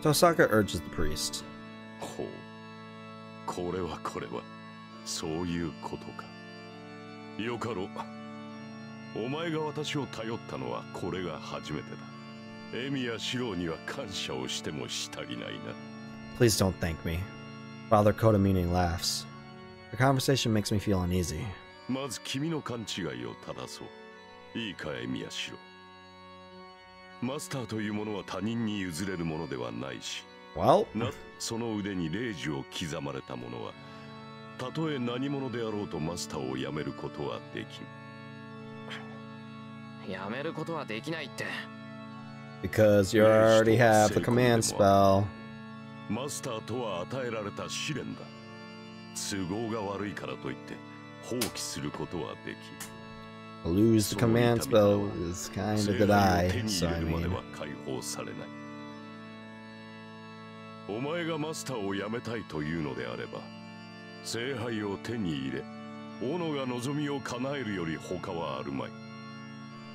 Tosaka urges the priest. ほう。これはそういうことか。よかろう。お前が私を頼ったのはこれが初めてだ。エミやシロには感謝をしてもしたりないな。Please don't thank me. Father Kotomine laughs. The conversation makes me feel uneasy. まず君の勘違いを正そう。いいか、エミやシロ。マスターというものは他人に譲れるものではないし、Well, その腕に霊樹を刻まれたものは、たとえ何者であろうとマスターを辞めることはできん。やめることはできないって。because you already have the command spell. マスターとは与えられた試練だ。都合が悪いからといって放棄することはできん。Lose the command spell is kind of the die, so I mean. お前がマスターを辞めたいというのであれば、聖杯を手に入れ、斧が望みを叶えるより他はあるまい。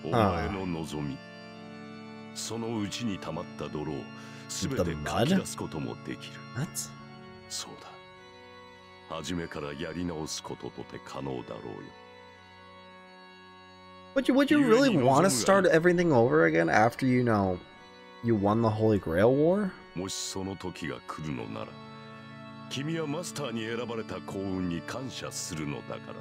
お前の望み、そのうちに溜まった泥をすべてかき出すこともできる。そうだ。初めからやり直すこととて可能だろうよ。Would you really want to start everything over again after you won the Holy Grail War? もしその時が来るのなら、君はマスターに選ばれた幸運に感謝するのだからな。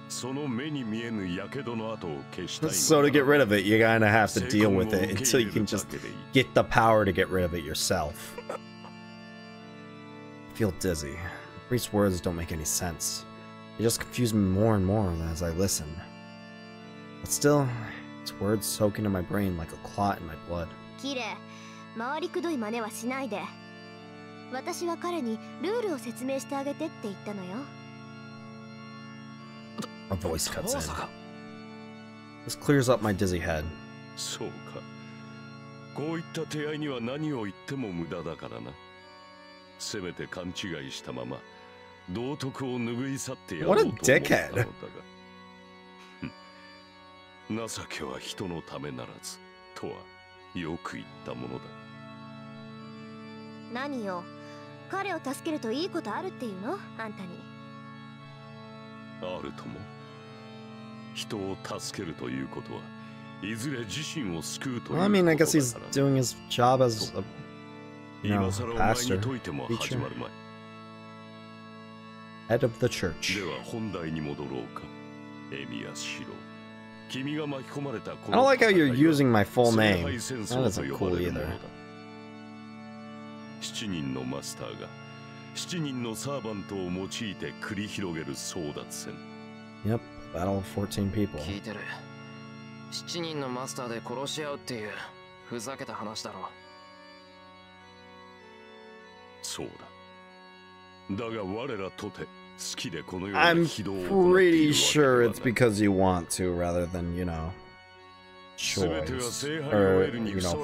その目に見えぬ火傷の跡を消したい。So to get rid of it, you're gonna have to deal with it until you can just get the power to get rid of it yourself. I feel dizzy. The priest's words don't make any sense. They just confuse me more and more as I listen. But still, its words soak into my brain like a clot in my blood. キレ、回りくどい真似はしないで。私は彼にルールを説明してあげてって言ったのよ。A voice cuts in. This clears up my dizzy head. そうか。こういった手合いには何を言っても無駄だからな。せめて勘違いしたまま道徳を拭い去ってやろうと思ったのだが。情けは人のためならずとはよく言ったものだ。何よ、彼を助けるといいことあるっていうの？あんたに。あるとも。人を助けるということはいずれ自身を救うということだから。I mean, I guess he's doing his job as a, pastor, teacher, head of the church. では本題に戻ろうか。エミヤシロ。君が巻き込まれたこ I の don't like how you're using my full name. 戦 That 争と isn't 呼ば cool れるもの either. だ。7人のマスターが7人のサーバントを用いて繰り広げる争奪戦。Yep, battle of 14 people. 聞いてる。7人のマスターで殺し合うっていうふざけた話だろ。そうだ。だが我らとて好きでこのような I'm 非道を行ってい pretty るわけで sure は it's ない。 because you want to rather than, choice or,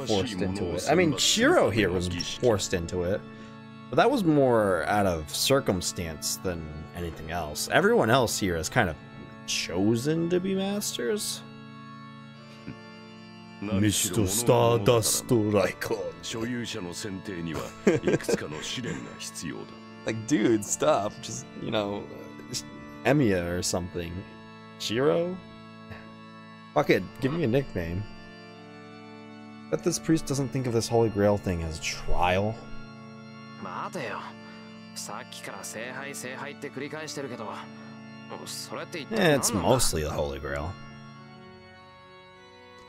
forced into it. I mean, Shiro here was forced into it, but that was more out of circumstance than anything else. Everyone else here is kind of chosen to be masters. MrStardustRicon. 所有者の選定にはいくつかの試練が必要だ。Like, dude, stop. Just, Emiya or something. Shiro? Fuck it, give me a nickname. Bet this priest doesn't think of this Holy Grail thing as trial. 待てよ。さっきから聖杯聖杯って繰り返してるけど、それって一体何 It's なんだ？ mostly the Holy Grail.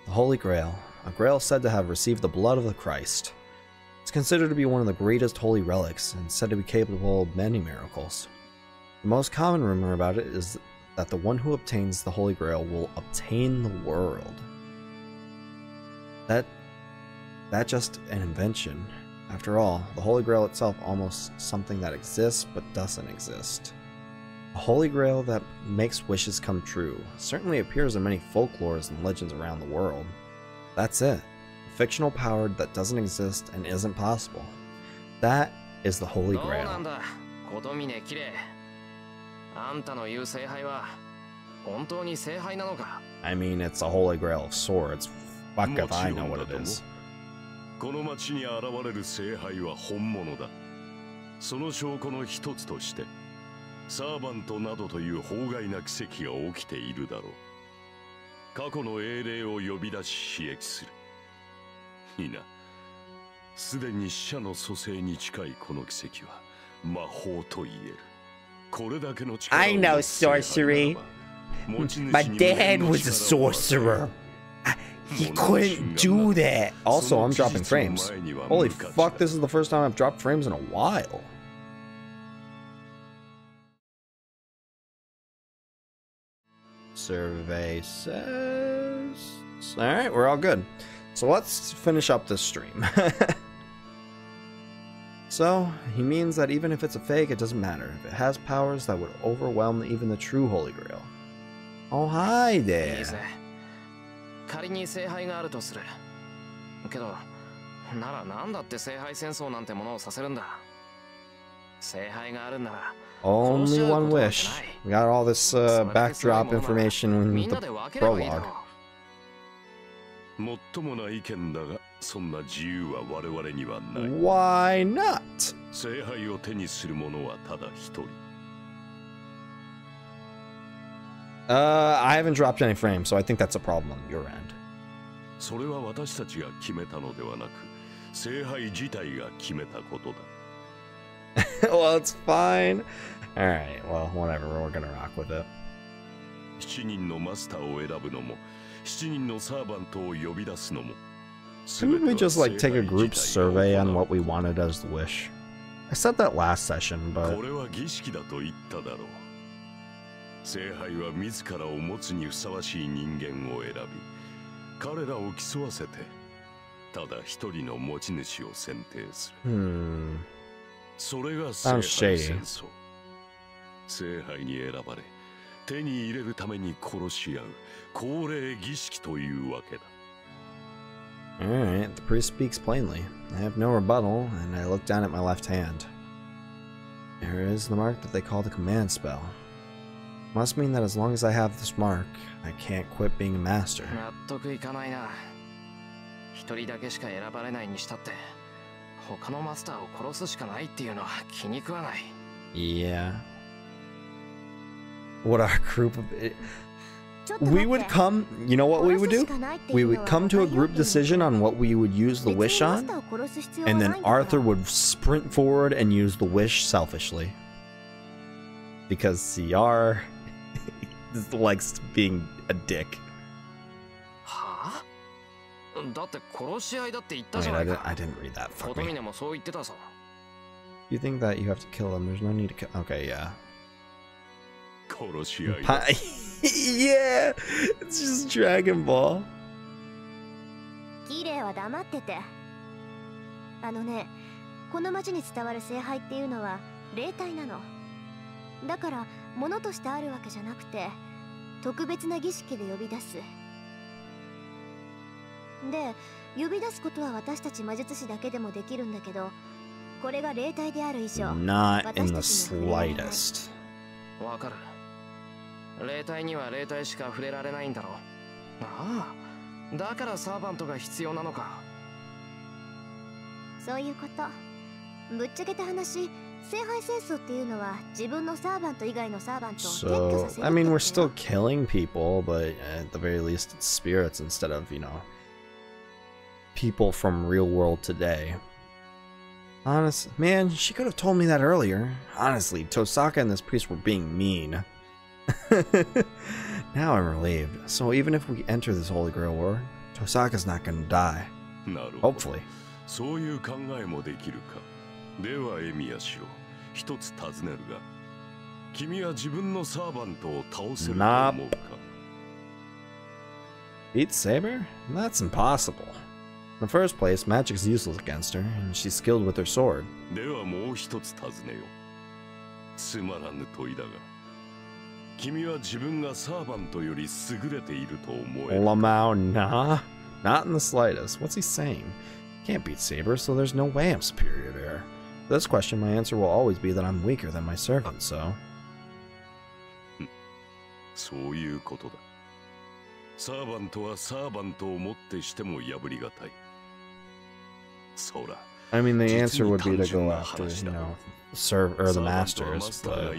The Holy Grail, a grail said to have received the blood of the Christ. It's considered to be one of the greatest holy relics and said to be capable of many miracles. The most common rumor about it is that the one who obtains the Holy Grail will obtain the world. That's just an invention. After all, the Holy Grail itself almost something that exists but doesn't exist. A Holy Grail that makes wishes come true certainly appears in many folklores and legends around the world. That's it. A fictional power that doesn't exist and isn't possible. That is the Holy どうなん Grail. だ、ことみねきれい。あんたの言う聖杯は本当に聖杯なのか？ I mean, it's a Holy Grail of swords. Fuck if I know what it is. この町に現れる聖杯は本物だ。その証拠の一つとして、サーバントなどという法外な奇跡が起きているだろう。過去の英霊を呼び出し刺激する。いいな。すでに死者の蘇生に近いこの奇跡は魔法と言える。これだけの力を I know sorcery. My dad was a sorcerer. He couldn't do that. Also, I'm dropping frames. Holy fuck, this is the first time I've dropped frames in a while. Survey says... Alright, we're all good. So let's finish up this stream. So, he means that even if it's a fake, it doesn't matter. If it has powers that would overwhelm even the true Holy Grail. Oh, hi いい there. ぜ。仮に聖杯があるとする。けど、ならなんだって聖杯戦争なんてものをさせるんだ。聖杯があるんなら、 Only one wish. We got all this backdrop information み in んな the で分ければいいだろ prologue. もっともな意見だが、そんな自由は我々にはない。 Why not? 聖杯を手にする者はただ一人。I haven't dropped any frames, so I think that's a problem on your end. それは私たちが決めたのではなく、聖杯自体が決めたことだ。Well, it's fine. Alright, well, whatever, we're gonna rock with it. 7人のマスターを選ぶのも、7人のサーバントを呼び出すのも。 Couldn't we just like take a group survey on what we wanted as the wish? I said that last session, but これは儀式だと言っただろう。聖杯は自らを持つにふさわしい人間を選び、彼らを競わせて、ただ一人の持ち主を選定する。それが聖杯戦争。聖杯に選ばれ、手に入れるために殺し合う恒例儀式というわけだ。Alright, the priest speaks plainly. I have no rebuttal, and I look down at my left hand. There is the mark that they call the command spell. Must mean that as long as I have this mark, I can't quit being a master. 納得いかないな。一人だけしか選ばれないにしたって、他のマスターを殺すしかないっていうのは気に食わない。Yeah. What our group of... We would come, you know what we would do? We would come to a group decision on what we would use the wish on, and then Arthur would sprint forward and use the wish selfishly. Because CR likes being a dick. Huh? Wait, I didn't read that. Fuck me. You think that you have to kill them? There's no need to kill. Okay, yeah. Yeah, it's just Dragon Ball. キレイは黙ってて。あのね、この町に伝わる聖杯っていうのは霊体なの。だから物としてあるわけじゃなくて、特別な儀式で呼び出す。で、呼び出すことは私たち魔術師だけでもできるんだけど、これが霊体である以上、 Not in the slightest. わかる。霊体には霊体しか触れられないんだろう。ああ、だからサーバントが必要なのか。そういうこと。ぶっちゃけた話、聖杯戦争っていうのは自分のサーバント以外のサーバントを撤去させる。So, I mean, we're still killing people, but at the very least, it's spirits instead of, you know, people from real world today. Honest, man, she could have told me that earlier. Honestly, Tosaka and this priest were being mean. Now I'm relieved. So even if we enter this Holy Grail War, Tosaka's not gonna die. Hopefully. そういう考えもできるか。ではエミヤシロ、一つ尋ねるが、君は自分のサーバントを倒せると思うか？ Beat Saber? That's impossible. In the first place, magic's useless against her, and she's skilled with her sword. ではもう一つ尋ねよう。つまらぬ問いだが、君は自分がサーバントより優れていると思える。Lamau, nah. Not in the slightest. What's he saying? Can't beat Saber, so there's no way I'm superior to her. For this question, my answer will always be that I'm weaker than my servant, so... そういうことだ。サーバントはサーバントをもってしても破りがたい。そら。I mean, the answer would be to go after, you know, serve or the masters, but...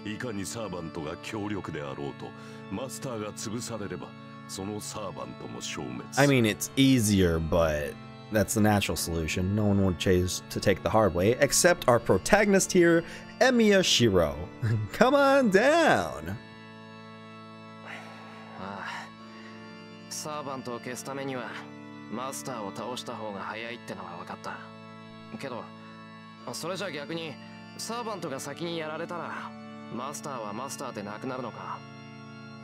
いかにサーバントが強力であろうと、マスターが潰されれば、そのサーバントも消滅。I mean, it's easier, but that's the natural solution. No one would choose to take the hard way, except our protagonist here, Emiya Shiro. Come on down! ああ、サーバントを消すためには、マスターを倒した方が早いってのは分かった。けど、それじゃ逆に、サーバントが先にやられたら、マスターはマスターでなくなるのか。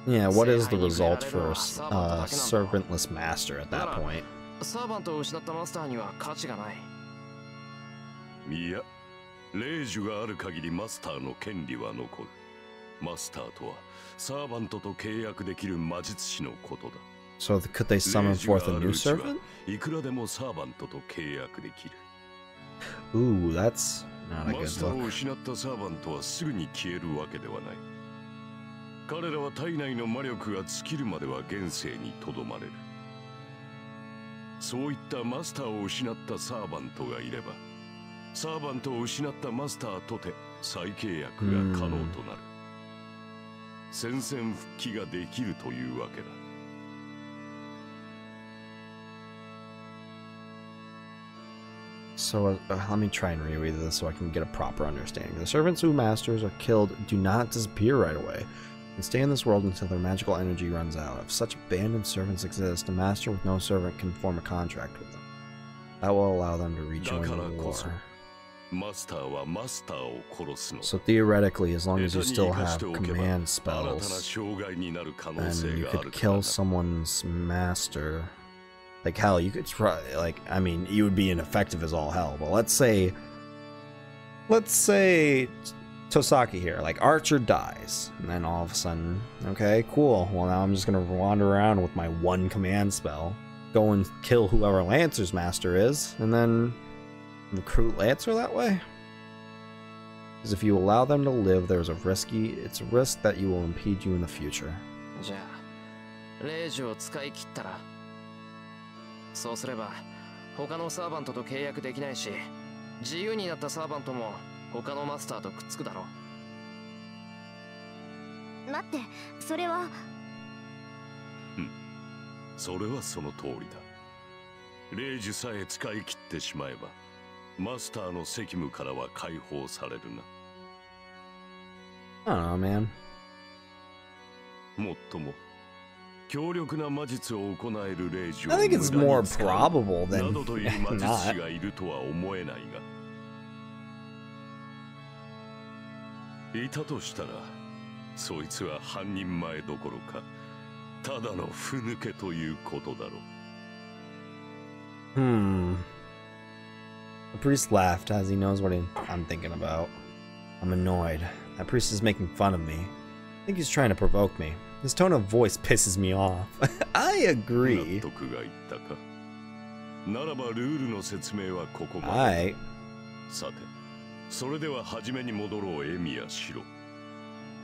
Yeah, what is the result for a servantless master at that point? サーバントを失ったマスターには価値がない。いや、霊樹がある限りマスターの権利は残る。マスターとはサーバントと契約できる魔術師のことだ。So could they summon forth a new servant? いくらでもサーバントと契約できる。Ooh, that's not a good マスターを look. 失ったサーバントはすぐに消えるわけではない。彼らは体内の魔力が尽きるまでは現世にとどまれる。そういったマスターを失ったサーバントがいれば、サーバントを失ったマスターとて再契約が可能となる。戦線復帰ができるというわけだ。So let me try and reread this so I can get a proper understanding. The servants whose masters are killed do not disappear right away and stay in this world until their magical energy runs out. If such abandoned servants exist, a master with no servant can form a contract with them. That will allow them to rejoin the war. So theoretically, as long as you still have command spells, then you could kill someone's master. Like, hell, you could try, like, I mean, you would be ineffective as all hell, but let's say Tosaki here, like, Archer dies, and then all of a sudden, okay, cool, well, now I'm just gonna wander around with my one command spell, go and kill whoever Lancer's master is, and then recruit Lancer that way? Because if you allow them to live, it's a risk that you will impede you in the future. そうすれば他のサーバントと契約できないし、自由になったサーバントも他のマスターとくっつくだろう。待って、それは。それはその通りだ。霊樹さえ使い切ってしまえば、マスターの責務からは解放されるな。I don't know, man. もっとも。強力な魔術を行える霊樹を I think it's more probable than などという魔術師がいるとは思えないが、いたとしたら、そいつは半人前どころか、ただのふぬけということだろう。The priest laughed as he knows what I'm thinking about. I'm annoyed. That priest is making fun of me. I think he's trying to provoke me. His tone of voice pisses me off. I agree. Alright. さて、それでは初めに戻ろう、エミやシロ。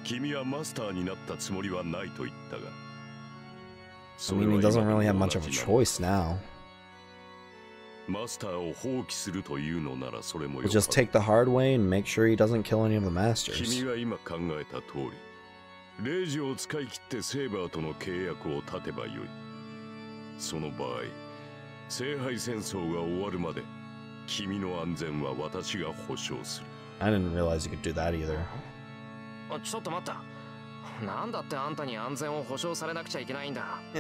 君はマスターになったつもりはないと言ったが。I mean, he doesn't really have much of a choice now. マスターを放棄するというのならそれもよ。We'll just take the hard way and make sure he doesn't kill any of the masters. 君が今考えた通り。霊樹を使い切ってセーバーとの契約を立てばよい。その場合、聖杯戦争が終わるまで、君の安全は私が保証する。I didn't realize you could do that either. ちょっと待った。なんだってあんたに安全を保証されなくちゃいけないんだ。We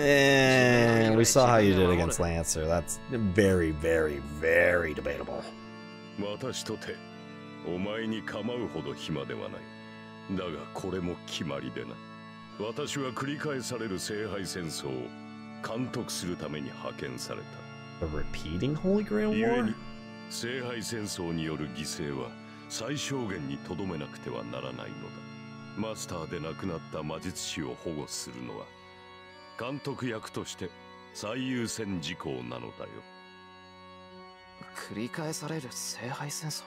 saw how you did against Lancer. That's very, very, very debatable. 私とて、お前に構うほど暇ではない。だがこれも決まりでな。私は繰り返される聖杯戦争を監督するために派遣された。The repeating Holy Grail War? 聖杯戦争による犠牲は最小限にとどめなくてはならないのだ。マスターで亡くなった魔術師を保護するのは監督役として最優先事項なのだよ。繰り返される聖杯戦争。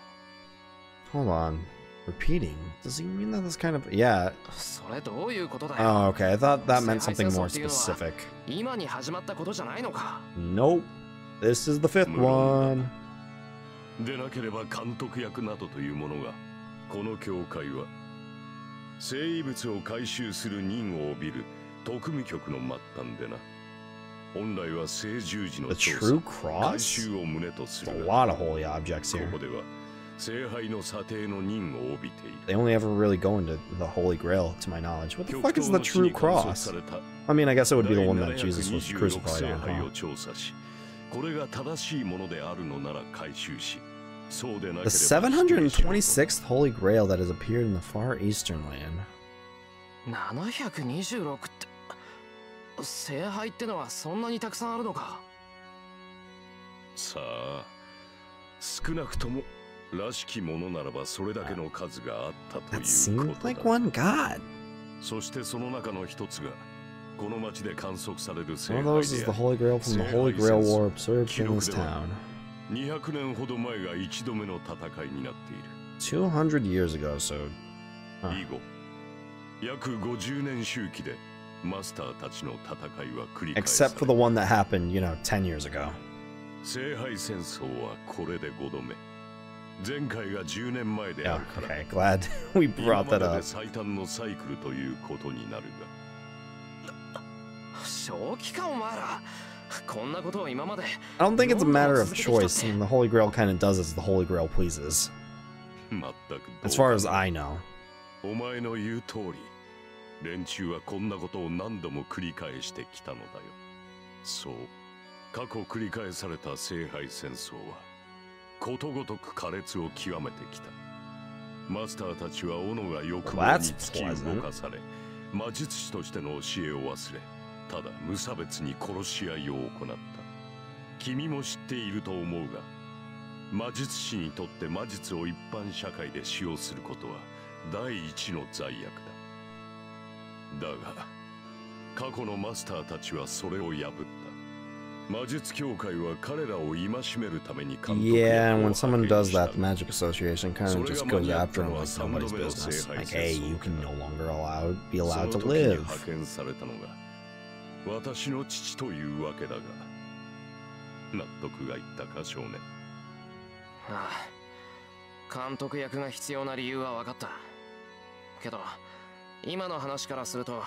Hold on. Repeating? Does he mean that this kind of... Yeah. それどういうことだよ。 Oh, okay. I thought that meant something more specific. 今に始まったことじゃないのか。Nope. This is the fifth one. でなければ監督役などというものが、この教会は聖遺物を回収する任を帯びる特務局の末端でな。本来は聖十字の調査、回収を旨とする。There's a lot of holy objects here. ここでは聖杯の査定の任を帯びている。They only ever really go into the Holy Grail, to my knowledge. What the fuck is the true cross? I mean, I guess it would be the one that Jesus was crucified on, huh? これが正しいものであるのなら回収し、そうでなければ The 726th Holy Grail that has appeared in the far eastern land. 726って、聖杯ってのはそんなにたくさんあるのか。さあ、少なくともらしきものならばそれだけの数があったということだ。 That seemed like one god. そしてその中の一つがこの町で観測される聖 One 杯 of those is the Holy Grail from the Holy Grail War observed in this town. 200年ほど前が一度目の戦いになっている。200 years ago, so... 以後、約50年周期でマスターたちの戦いは繰り返され Except for the one that happened, you know, 10 years ago. 聖杯戦争はこれで5度目。前回が10年前であ Yeah, るから。 okay, glad we 今 brought ま that でで up. 最短のサイクルということになるが。正気かお前ら。こんなことを今まで I don't think it's a matter of choice, and the Holy Grail kind of does as the Holy Grail pleases. As far as I know. お前の言う通り、連中はこんなことを何度も繰り返してきたのだよ。そう、過去繰り返された聖杯戦争は、ことごとく苛烈を極めてきた。マスターたちは斧が欲望に突き動かされ、魔術師としての教えを忘れ、ただ無差別に殺し合いを行った。君も知っていると思うが、魔術師にとって魔術を一般社会で使用することは第一の罪悪だ。だが、過去のマスターたちはそれを破った。魔術協会は彼らを戒めるために監督 Yeah, and when someone does that, the Magic Association kind of just goes after him like nobody's business. Like, hey, you can no longer be allowed to live. 派遣されたのが私の父というわけだが、納得がいったか少年。ああ、監督役が必要な理由は分かった。けど、今の話からすると、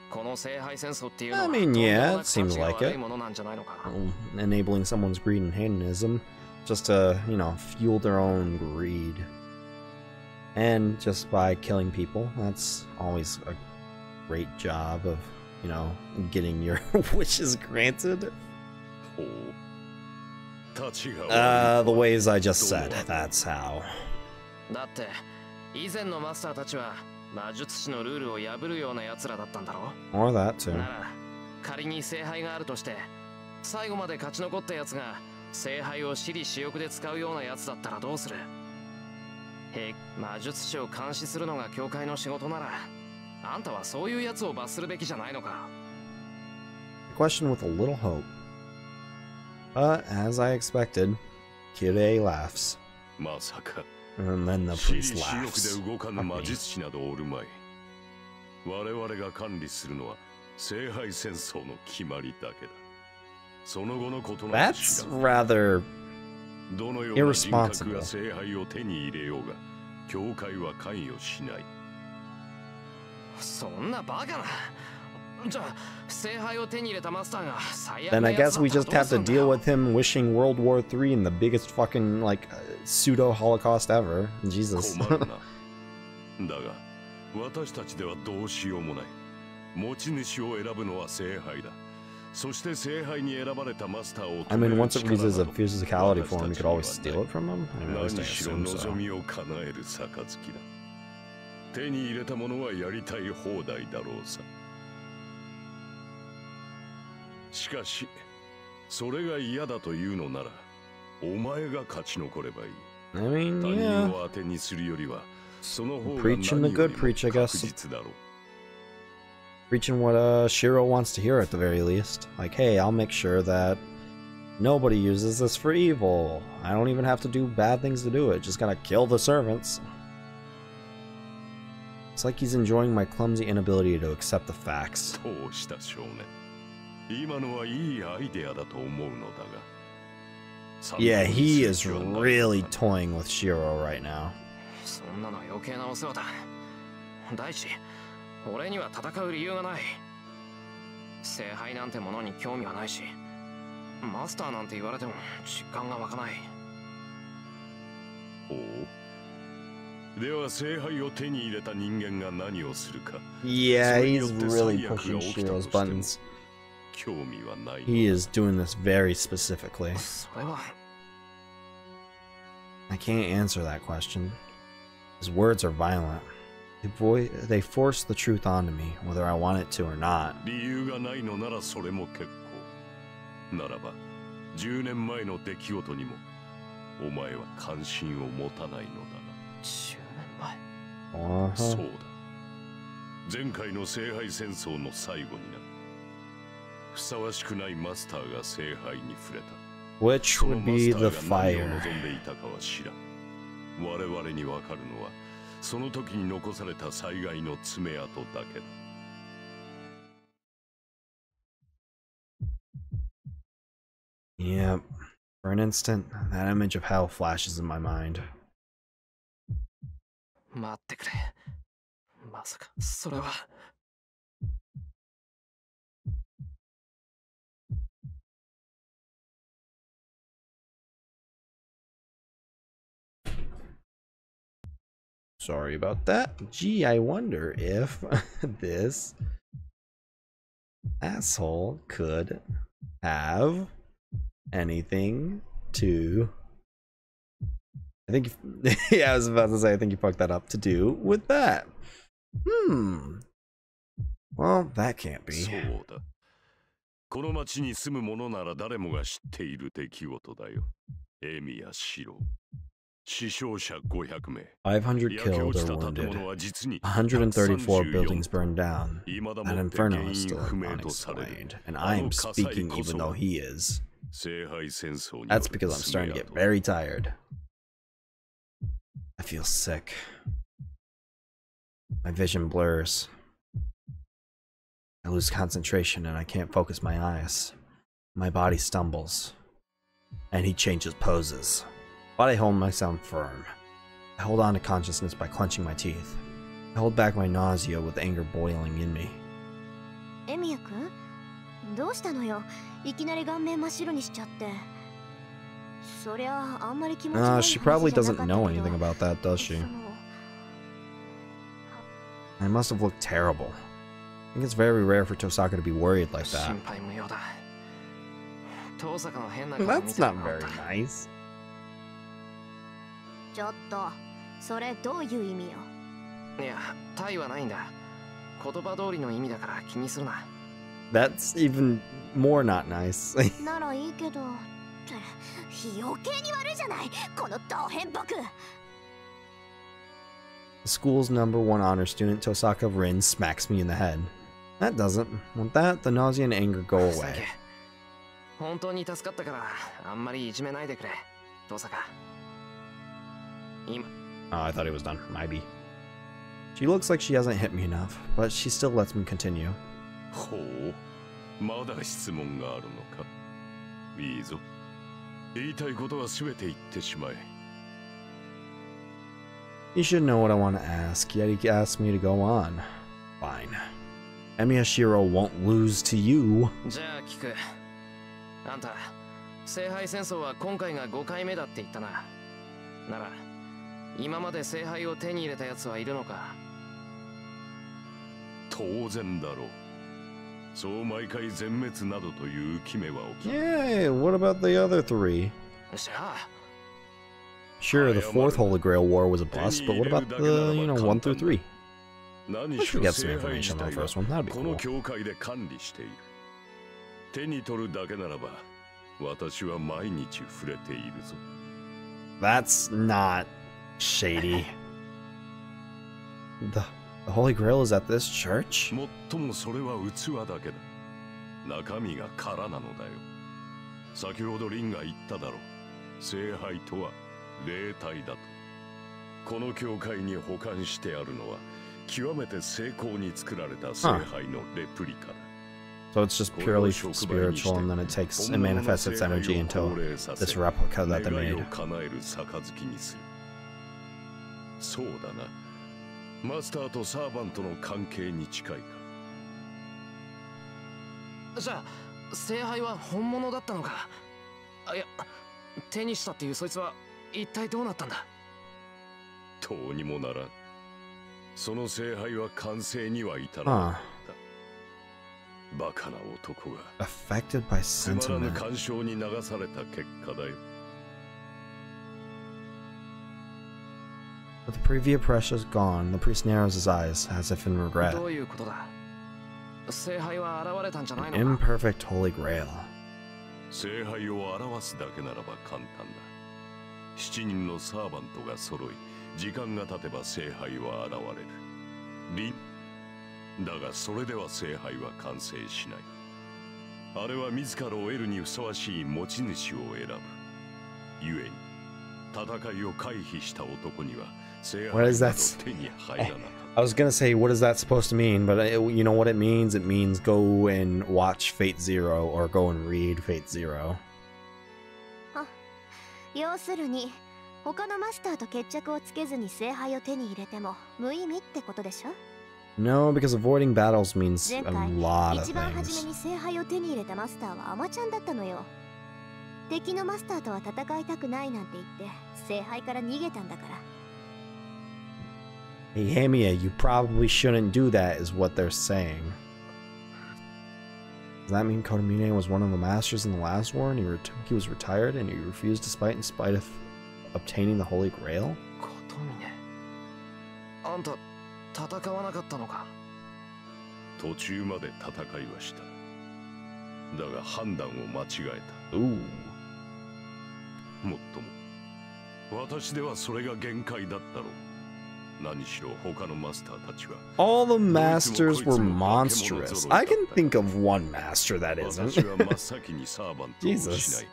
この聖杯戦争っていうのは I mean, yeah, it seems like it. ものなんじゃないのか。Enabling someone's greed and hedonism just to, you know, fuel their own greed. And just by killing people, that's always a great job of, you know, getting your wishes granted. The ways I just said, that's how. だって、以前のマスターたちは魔術師のルールを破るような奴らだったんだろ Or that too. なら、仮に聖杯があるとして、最後まで勝ち残った奴が聖杯を私利私欲で使うような奴だったらどうする？魔術師を監視するのが教会の仕事なら、あんたはそういう奴を罰するべきじゃないのか？ Question with a little hope. But as I expected, Kirei laughs. まさか。And then the 私利 priest 私欲 laughs. で動かぬ魔術師などおるまい。我々が管理するのは聖杯戦争の決まりだけだ。その後のことなど知 That's らん。 rather どのような人格が聖杯を手に入れようが、教会は関与しない。そんなバカな。じゃあ、聖杯を手に入れたマスターが最悪 then な I 奴 guess we だった just らどう have す to るんだよ deal with him wishing World War III in the biggest fucking like pseudo Holocaust ever. Jesus. 困るな。だが、私たちではどうしようもない。持ち主を選ぶのは聖杯だ。そして聖杯に選ばれたマスターを I mean, once it reaches a physicality form, you could always steal it from him. I mean, at 何 least I しろ assume so. 望みを叶える暁だ。手に入れたものはやりたい放題だろうさ。しかし、それが嫌だというのなら、お前が勝ち残ればいい。I mean, 他 yeah. 人を当てにするよりは、その方が Preaching 何 the よ good りも preach, I 確 guess. 実だろう。 Preaching what Shiro wants to hear at the very least. Like, hey, I'll make sure that nobody uses this for evil. I don't even have to do bad things to do it. Just gotta kill the servants. It's like he's enjoying my clumsy inability to accept the facts. どうした少年。今のはいいアイデアだと思うのだが。Yeah, he is really toying with Shiro right now. そんなの余計なお世話だ。第一、俺には戦う理由がない。聖杯なんてものに興味はないし、マスターなんて言われても実感が湧かない。ほう。では聖杯を手に入れた人間が何をするか。 Yeah, he's really pushing Shiro's buttons. 興味はない。 He is doing this very specifically. それは。I can't answer that question. His words are violent. They force the truth onto me, whether I want it to or not. 理由がないのならそれも結構。ならば、10年前の出来事にも、お前は関心を持たないのだな。10年前。そうだ。前回の聖杯戦争の最後にな。ふさわしくないマスターが聖杯に触れた。Which would be the そのマスターが何を fire. 望んでいたかは知らん。我々にわかるのは、その時に残された災害の爪痕だけだ。Yep. For an instant, that image of hell flashes in my mind. 待ってくれ。まさか、それは。Sorry about that. Gee, I wonder if this asshole could have anything to... I think... yeah, I was about to say, I think you fucked that up, to do with that. Well, that can't be. この町に住む者なら誰もが知っている出来事だよ。エミヤシロ。死傷者500名。500 killed or wounded. 134 buildings burned down. That inferno is still unexplained, and I am speaking even though he is. That's because I'm starting to get very tired. I feel sick. My vision blurs. I lose concentration and I can't focus my eyes. My body stumbles. And he changes poses. But I hold myself firm. I hold on to consciousness by clenching my teeth. I hold back my nausea with anger boiling in me. Emiya-kun? どうしたのよ? いきなり顔面真っ白にしちゃって。そりゃあんまり気持ち悪い話じゃなかったけど。She probably doesn't know anything about that, does she? I must have looked terrible. I think it's very rare for Tosaka to be worried like that. That's not very nice. ちょっと、それどういう意味よ? いや、タイはないんだ。言葉通りの意味だから気にするな。That's even more not nice. ならいいけど、余計に悪いじゃない、このド変僕。The school's #1 honor student, Tosaka Rin, smacks me in the head. That doesn't. With that, the nausea and anger go away. 本当に助かったから、あんまりいじめないでくれ、Tosaka. Oh, I thought he was done. Maybe. She looks like she hasn't hit me enough, but she still lets me continue. ほう、まだ質問があるのか。いいぞ。言いたいことはすべて言ってしまえ。You should know what I want to ask, yet he asked me to go on. Fine. Emiyashiro won't lose to you. じゃあ聞く。あんた、聖杯戦争は今回が5回目だって言ったな。なら、今まで聖杯を手に入れた奴はいるのか？当然だろう。そう毎回全滅などという決めは起き。Yay! What about the other three? じゃあ。Sure, the fourth Holy Grail War was a bust, but what about the, 1 through 3? I should get some information on the first one. That'd be cool. 手に取るだけならば、私は毎日触れているぞ。That's not shady. The Holy Grail is at this church? もっともそれは器だけだ。中身が空なのだよ。先ほどリンが言っただろう。聖杯とは霊体だと。この教会に保管してあるのは極めて精巧に作られた聖杯のレプリカだ。So it's just purely spiritual, and then it manifests its energy into this replica that they made. そうだな。マスターとサーバントの関係に近いか。じゃあ、聖杯は本物だったのか。あ、いや、手にしたっていうそいつは一体どうなったんだ。どうにもならん。その聖杯は完成には至らなかった。バカな男が affected by つまらぬ sentiment. 干渉に流された結果だよ。With the previous pressures gone, the priest narrows his eyes, as if in regret. どういうことだ。聖杯は現れたんじゃない An のか。 imperfect Holy Grail. 聖杯を表すだけならば簡単だ。7人のサーバントが揃い、時間が経てば聖杯は現れる。だがそれでは聖杯は完成しない。あれは自らを得るにふさわしい持ち主を選ぶ。故に戦いを回避した男には聖杯など手に入らなかった。I was gonna say, what is that supposed to mean? But you know what it means? It means go and watch Fate Zero or go and read Fate Zero. 要するに、他のマスターと決着をつけずに聖杯を手に入れても無意味ってことでしょ? No, because avoiding battles means a 前回 lot of 一番初め things. に聖杯を手に入れたマスターはアマちゃんだったのよ。敵のマスターとは戦いたくないなんて言って聖杯から逃げたんだから。Hey, Hamiya, you probably shouldn't do that, is what they're saying. Does that mean Kotomine was one of the masters in the last war and he was retired and he refused to fight in spite of obtaining the Holy Grail? あんた戦わなかったのか。途中まで戦いはした。だが判断を間違えた。もっとも、私ではそれが限界だったろう。何しろ他のマスターたちは。All the masters were monstrous. I can think of one master that isn't. 私は真っ先にサーバントを失い、 Jesus.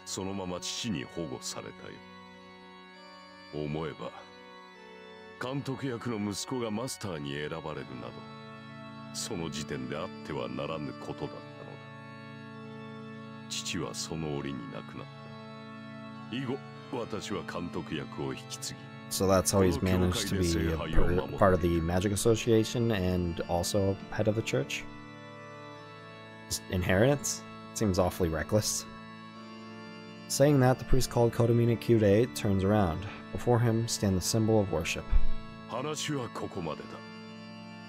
そのまま父に保護されたよ。思えば、監督役の息子がマスターに選ばれるなど、その時点であってはならぬことだったのだ。父はその折に亡くなった。以後、私は監督役を引き継ぎ。 So that's how he's managed to be a part of the Magic Association and also head of the church? Just inheritance? Seems awfully reckless. Saying that, the priest called Kotomine Kyurei turns around. Before him stand the symbol of worship. 話はここまで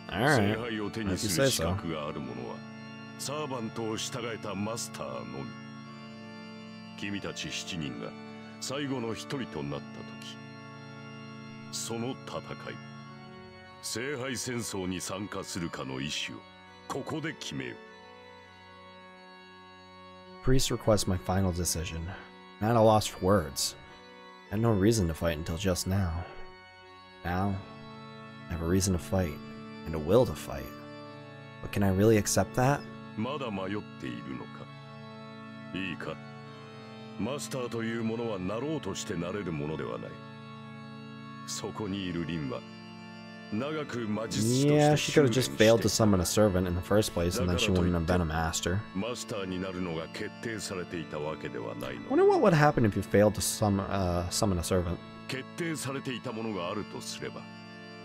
だ。 Alright, 聖杯を手 if に you す say る資 so. 格がある者は、サーバントを従えたマスターのみ。君たち7人が最後の一人となった時、その戦い、聖杯戦争に参加するかの意思をここで決めよう。 Priest requests my final decision. I'm at a loss for words. I had no reason to fight until just now. Now, I have a reason to fight, and a will to fight. But can I really accept that? まだ迷っているのか。いいか。マスターというものはなろうとしてなれるものではない。そこにいるリンは長く魔術師として Yeah, she could have just failed to summon a servant in the first place, and then she wouldn't have been a master. マスターになるのが決定されていたわけではないの。 Wonder what would happen if you failed to summon a servant. 決定されていたものがあるとすれば、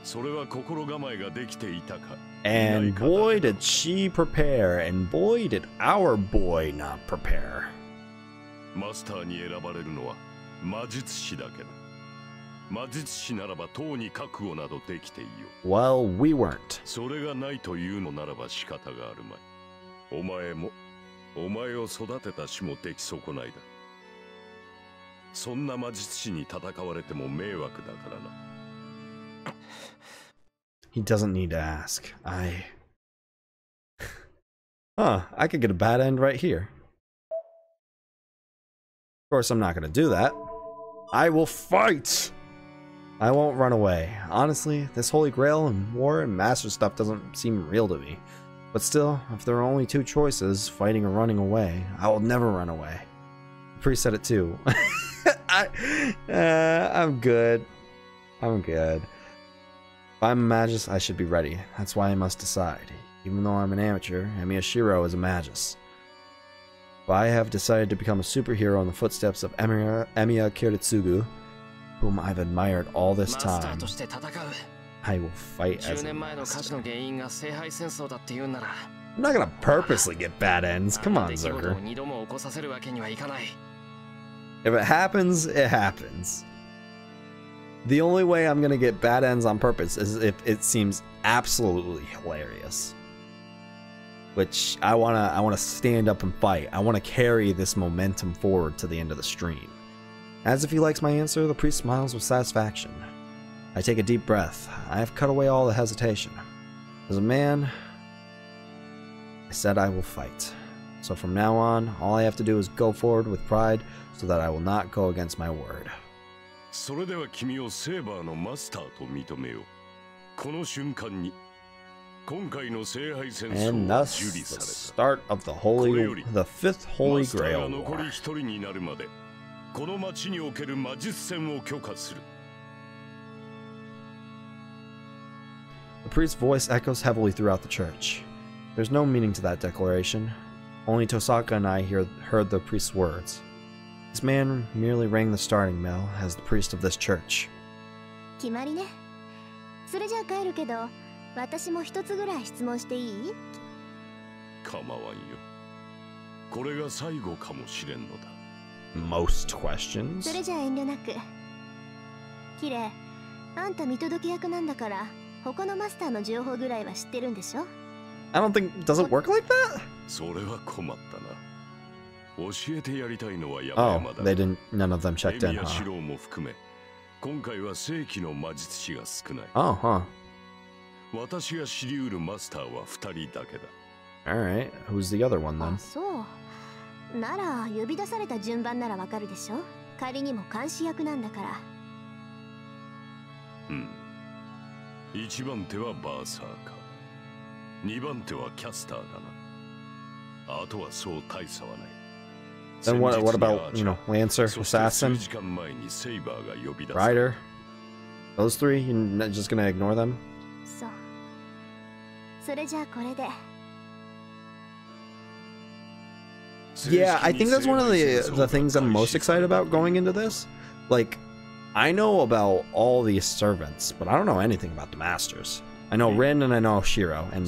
それは心構えができていたか。 And boy did she prepare, and boy did our boy not prepare. マスターに選ばれるのは魔術師だけだ。魔術師ならばとうに覚悟などできていよう。 Well, we weren't. それがないというのならば仕方があるまい。お前も、お前を育てた死も出来損ないだ。そんな魔術師に戦われても迷惑だからな。 He doesn't need to ask. I could get a bad end right here. Of course, I'm not gonna do that. I will fight! I won't run away. Honestly, this Holy Grail and war and master stuff doesn't seem real to me. But still, if there are only two choices, fighting or running away, I will never run away. The priest said it too. I'm good. I'm good. If I'm a magus, I should be ready. That's why I must decide. Even though I'm an amateur, Miyashiro is a magus. But I have decided to become a superhero in the footsteps of Emiya Kiritsugu, whom I've admired all this time. I will fight as a master. I'm not gonna purposely get bad ends. Come on, Zerker. If it happens, it happens. The only way I'm gonna get bad ends on purpose is if it seems absolutely hilarious. Which I wanna stand up and fight. I wanna carry this momentum forward to the end of the stream. As if he likes my answer, the priest smiles with satisfaction. I take a deep breath. I have cut away all the hesitation. As a man, I said I will fight. So from now on, all I have to do is go forward with pride so that I will not go against my word. それでは君をセーバーのマスターと認めよう。この瞬間に今回の聖杯戦争 And は thus 受理さ the れた。 start of the fifth Holy マスター Grail が残り War. 一人になるまでこの町における魔術戦を許可する。 The priest's voice echoes heavily throughout the church. There's no meaning to that declaration. Only Tosaka and I heard the priest's words. This man merely rang the starting bell as the priest of this church. 決まりね。それじゃあ帰るけど、私も一つぐらい質問していい？構わんよ。これが最後かもしれんのだ。 Most questions. それじゃあ遠慮なく。キレ、あんた見届け役なんだから、他のマスターの情報ぐらいは知ってるんでしょ？ I don't think... Does it work like that? それは困ったな。教えてやりたいのは山 Oh, 々だ。 they didn't... None of them checked エ in, ミや huh? シロウも含め、今回は正規の魔術師が少ない。 Oh, huh. 私が知り得るマスターは2人だけだ。Alright. Who's the other one あ、 then? そう。なら、呼び出された順番ならわかるでしょ？仮にも監視役なんだから。うん。1番手はバーサーカー。2番手はキャスターだな。あとはそう大差はない。 Then what about, you know, Lancer, Assassin, Rider? Those three? You're just gonna ignore them? そう。それじゃあこれで。Yeah, I think that's one of the things I'm most excited about going into this. Like, I know about all these servants, but I don't know anything about the masters. I know Rin and I know Shiro and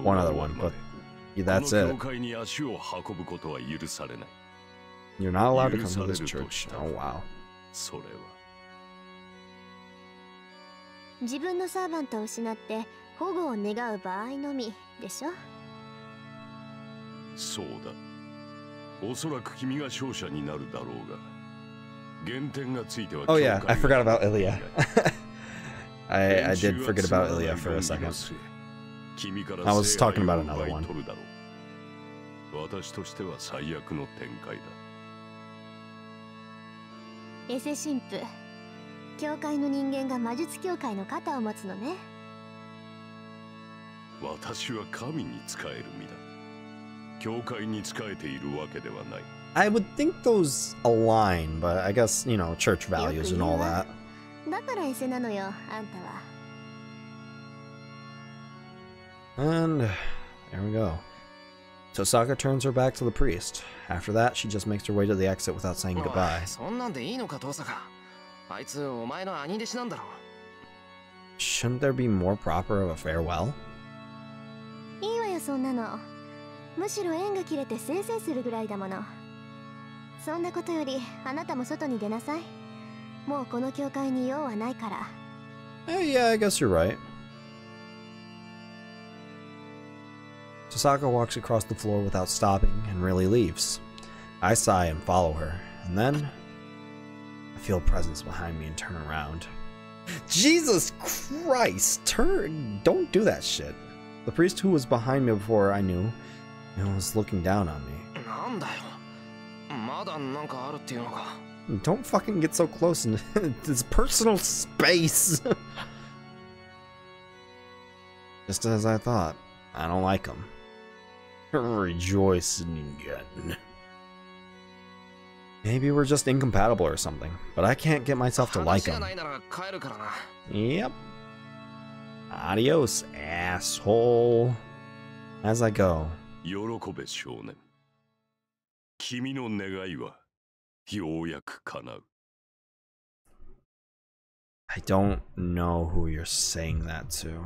one other one, but yeah, that's it. You're not allowed to come to this church. Oh, wow. 自分のサーバントを失って保護を願う場合のみでしょ？そうだ。おそらく君が勝者になるだろうが。減点がついては Oh yeah, I forgot about Ilya. I did forget about Ilya for a second. I was talking about another one. 私としては最悪の展開だ。エセ神父、教会の人間が魔術協会の肩を持つのね。私は神に仕える身だ。教会に仕えているわけではない。I would think those align, but I guess, you know, church values and all that. だからエセなのよ、あんたは。And there we go. Tosaka turns her back to the priest. After that, she just makes her way to the exit without saying goodbye. そんなんでいいのか、トサカ。あいつお前の兄弟子なんだろ。Shouldn't there be more proper of a farewell? いいわよ、そんなの。むしろ縁が切れてせいせいするぐらいだもの。そんなことより、あなたも外に出なさい。もうこの教会に用はないから。Yeah, I guess you're right. Tosaka walks across the floor without stopping and really leaves. I sigh and follow her, and then I feel a presence behind me and turn around. Jesus Christ! Don't do that shit. The priest who was behind me before I knew, was looking down on me. なんだよ。まだなんかあるっていうのか。Don't fucking get so close in this personal space. Just as I thought. I don't like him. Rejoice, Ningen. Maybe we're just incompatible or something, but I can't get myself to like him. Yep. Adios, asshole. As I go. 喜べ少年。君の願いはようやく叶う。I don't know who you're saying that to.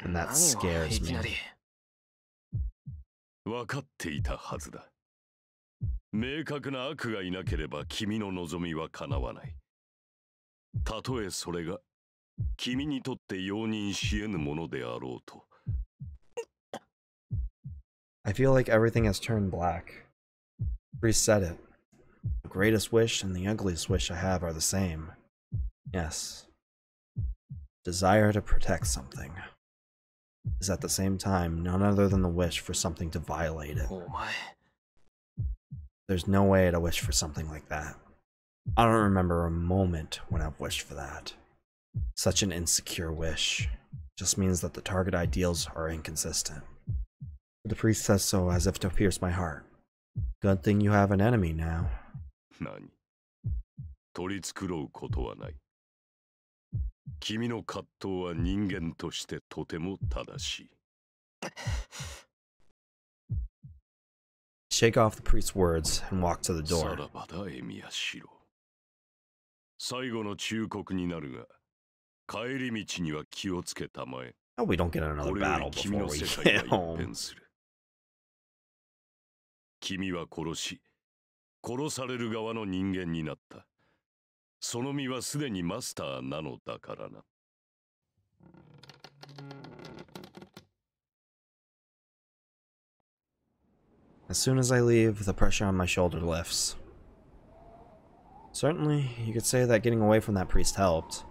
And that scares me. 分かっていたはずだ。明確な悪がいなければ君の望みは叶わない。たとえそれが君にとって容認し得ぬものであろうと。I feel like everything has turned black. Priest said it. The greatest wish and the ugliest wish I have are the same. Yes. Desire to protect something is at the same time none other than the wish for something to violate it. There's no way to wish for something like that. I don't remember a moment when I've wished for that. Such an insecure wish just means that the target ideals are inconsistent. The priest says so as if to pierce my heart. Good thing you have an enemy now. 何？取り繕うことはない。君の葛藤は人間としてとても正しい。Shake off the priest's words and walk to the door. さらばだ、エミヤシロ。最後の忠告になるが、帰り道には気をつけたまえ。Oh, we don't get another battle before we get home. 君は殺し、殺される側の人間になった。その身はすでにマスターなのだからな。As soon as I leave, the pressure on my shoulder lifts. Certainly, you could say that getting away from that priest helped.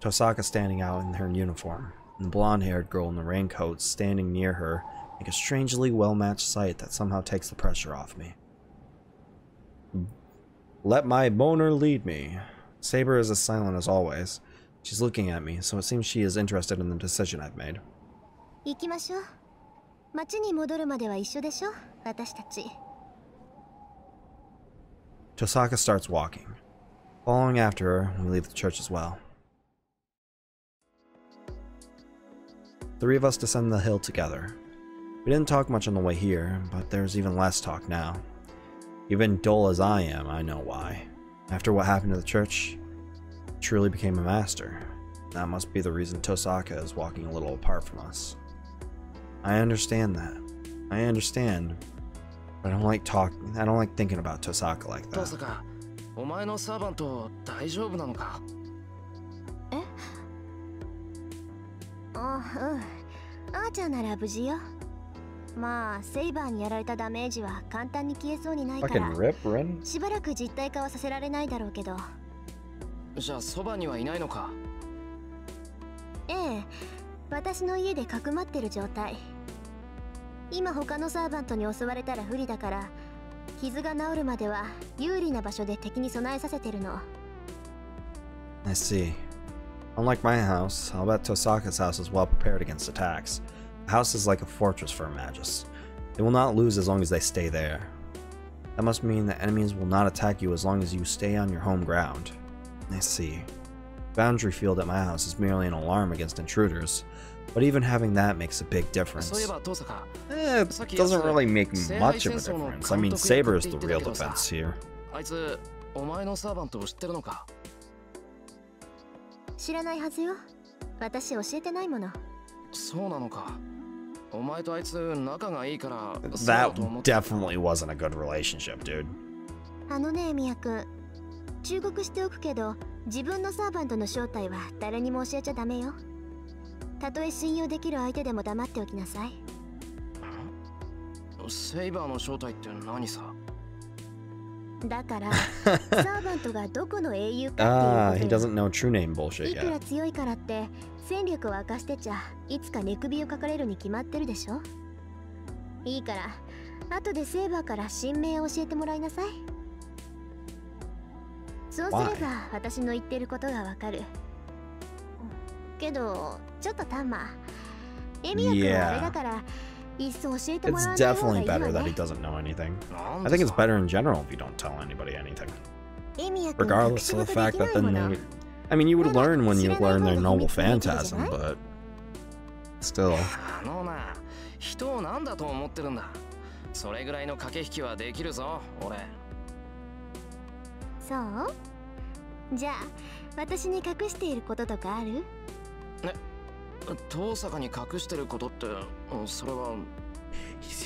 Tosaka standing out in her uniform, and the blonde-haired girl in the raincoat standing near her make a strangely well-matched sight that somehow takes the pressure off me. Let my boner lead me. Saber is as silent as always. She's looking at me, so it seems she is interested in the decision I've made. 行きましょう。町に戻るまでは一緒でしょ、私たち。Tosaka starts walking. Following after her, we leave the church as well. Three of us descend the hill together. We didn't talk much on the way here, but there's even less talk now. Even dull as I am, I know why. After what happened to the church, I truly became a master. That must be the reason Tosaka is walking a little apart from us. I understand that. I understand. But I don't like thinking about Tosaka like that. Tosaka, お前のサーバント大丈夫なのか？え？あ、うん。あーちゃんなら無事よ。まあ、セイバーにやられたダメージは簡単に消えそうにないから、しばらく実体化はさせられないだろうけど。じゃあそばにはいないのか？ええ、私の家でかくまってる状態。今他のサーバントに襲われたら不利だから、傷が治るまでは有利な場所で敵に備えさせてるの。I see. Unlike my house, I'll bet Tosaka's house is well prepared against attacks. The house is like a fortress for a magus. They will not lose as long as they stay there. That must mean that enemies will not attack you as long as you stay on your home ground. I see. Boundary field at my house is merely an alarm against intruders, but even having that makes a big difference. It doesn't really make much of a difference. I mean, Saber is the real defense here. あいつ、お前のサーバントを知ってるのか？知らないはずよ。私教えてないもの。そうなのか。お前とあいつ仲がいいから。That definitely wasn't a good relationship, dude. あのね、ミヤ君。忠告しておくけど、自分のサーバントの正体は誰にも教えちゃダメよ。たとえ信用できる相手でも黙っておきなさい。セイバーの正体って何さ？だからサーバントがどこの英雄かっていうこと he doesn't know true name bullshit いくら強いからって戦力を明かしてちゃいつか寝首をかかれるに決まってるでしょ。いいから後でセーバーから新名を教えてもらいなさい。そうすれば私の言ってることがわかる。けどちょっとタンマエミヤ君はあれだからいっそ教えてもらわない方がいいわね。 It's definitely better that he doesn't know anything. I think it's better in general if you don't tell anybody anything. Regardless of the fact that then they... I mean, you would learn when you learn their noble phantasm, but... Still. あのな、人を何だと思ってるんだ。それぐらいの駆け引きはできるぞ、俺。そう？じゃあ、私に隠していることとかある？遠坂に隠してることって、それは。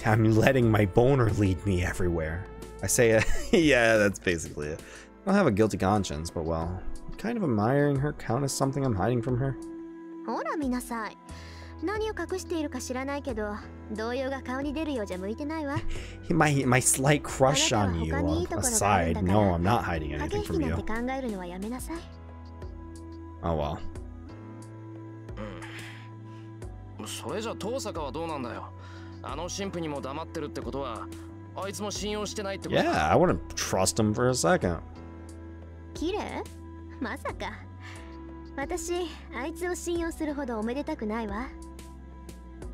I'm letting my boner lead me everywhere. I say, yeah, that's basically it. I don't have a guilty conscience, but well, kind of admiring her count as something I'm hiding from her. ほら見なさい。何を隠しているか知らないけど、動揺が顔に出るようじゃ向いてないわ。My slight crush on you aside, no, I'm not hiding anything from you. 考えるのはやめなさい。Oh well. それじゃ遠坂はどうなんだよ。あの神父にも黙ってるってことは、あいつも信用してないってことだ。Yeah, I wouldn't trust him for a second. 綺麗？まさか。私、あいつを信用するほどおめでたくないわ。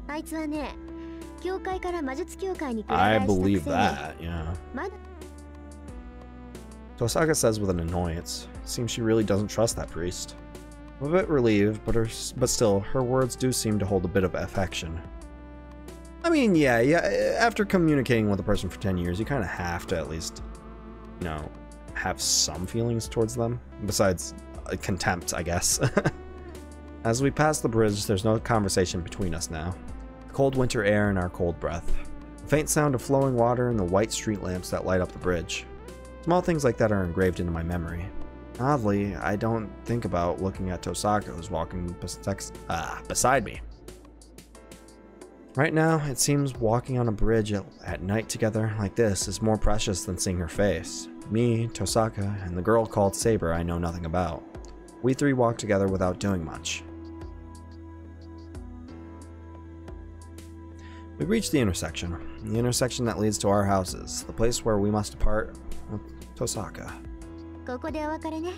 あいつはね、教会から魔術協会にくら替えしたくせに。I believe that, yeah. Tosaka says with an annoyance. Seems she really doesn't trust that priest. I'm a bit relieved, but still, her words do seem to hold a bit of affection. I mean, yeah, after communicating with a person for 10 years, you kind of have to at least, you know, have some feelings towards them. Besides contempt, I guess. As we pass the bridge, there's no conversation between us now. The cold winter air and our cold breath. The faint sound of flowing water and the white street lamps that light up the bridge. Small things like that are engraved into my memory. Oddly, I don't think about looking at Tosaka, who's walking beside me. Right now, it seems walking on a bridge at night together like this is more precious than seeing her face. Me, Tosaka, and the girl called Saber I know nothing about. We three walk together without doing much. We reach the intersection that leads to our houses, the place where we must depart with Tosaka. ここでお別れね。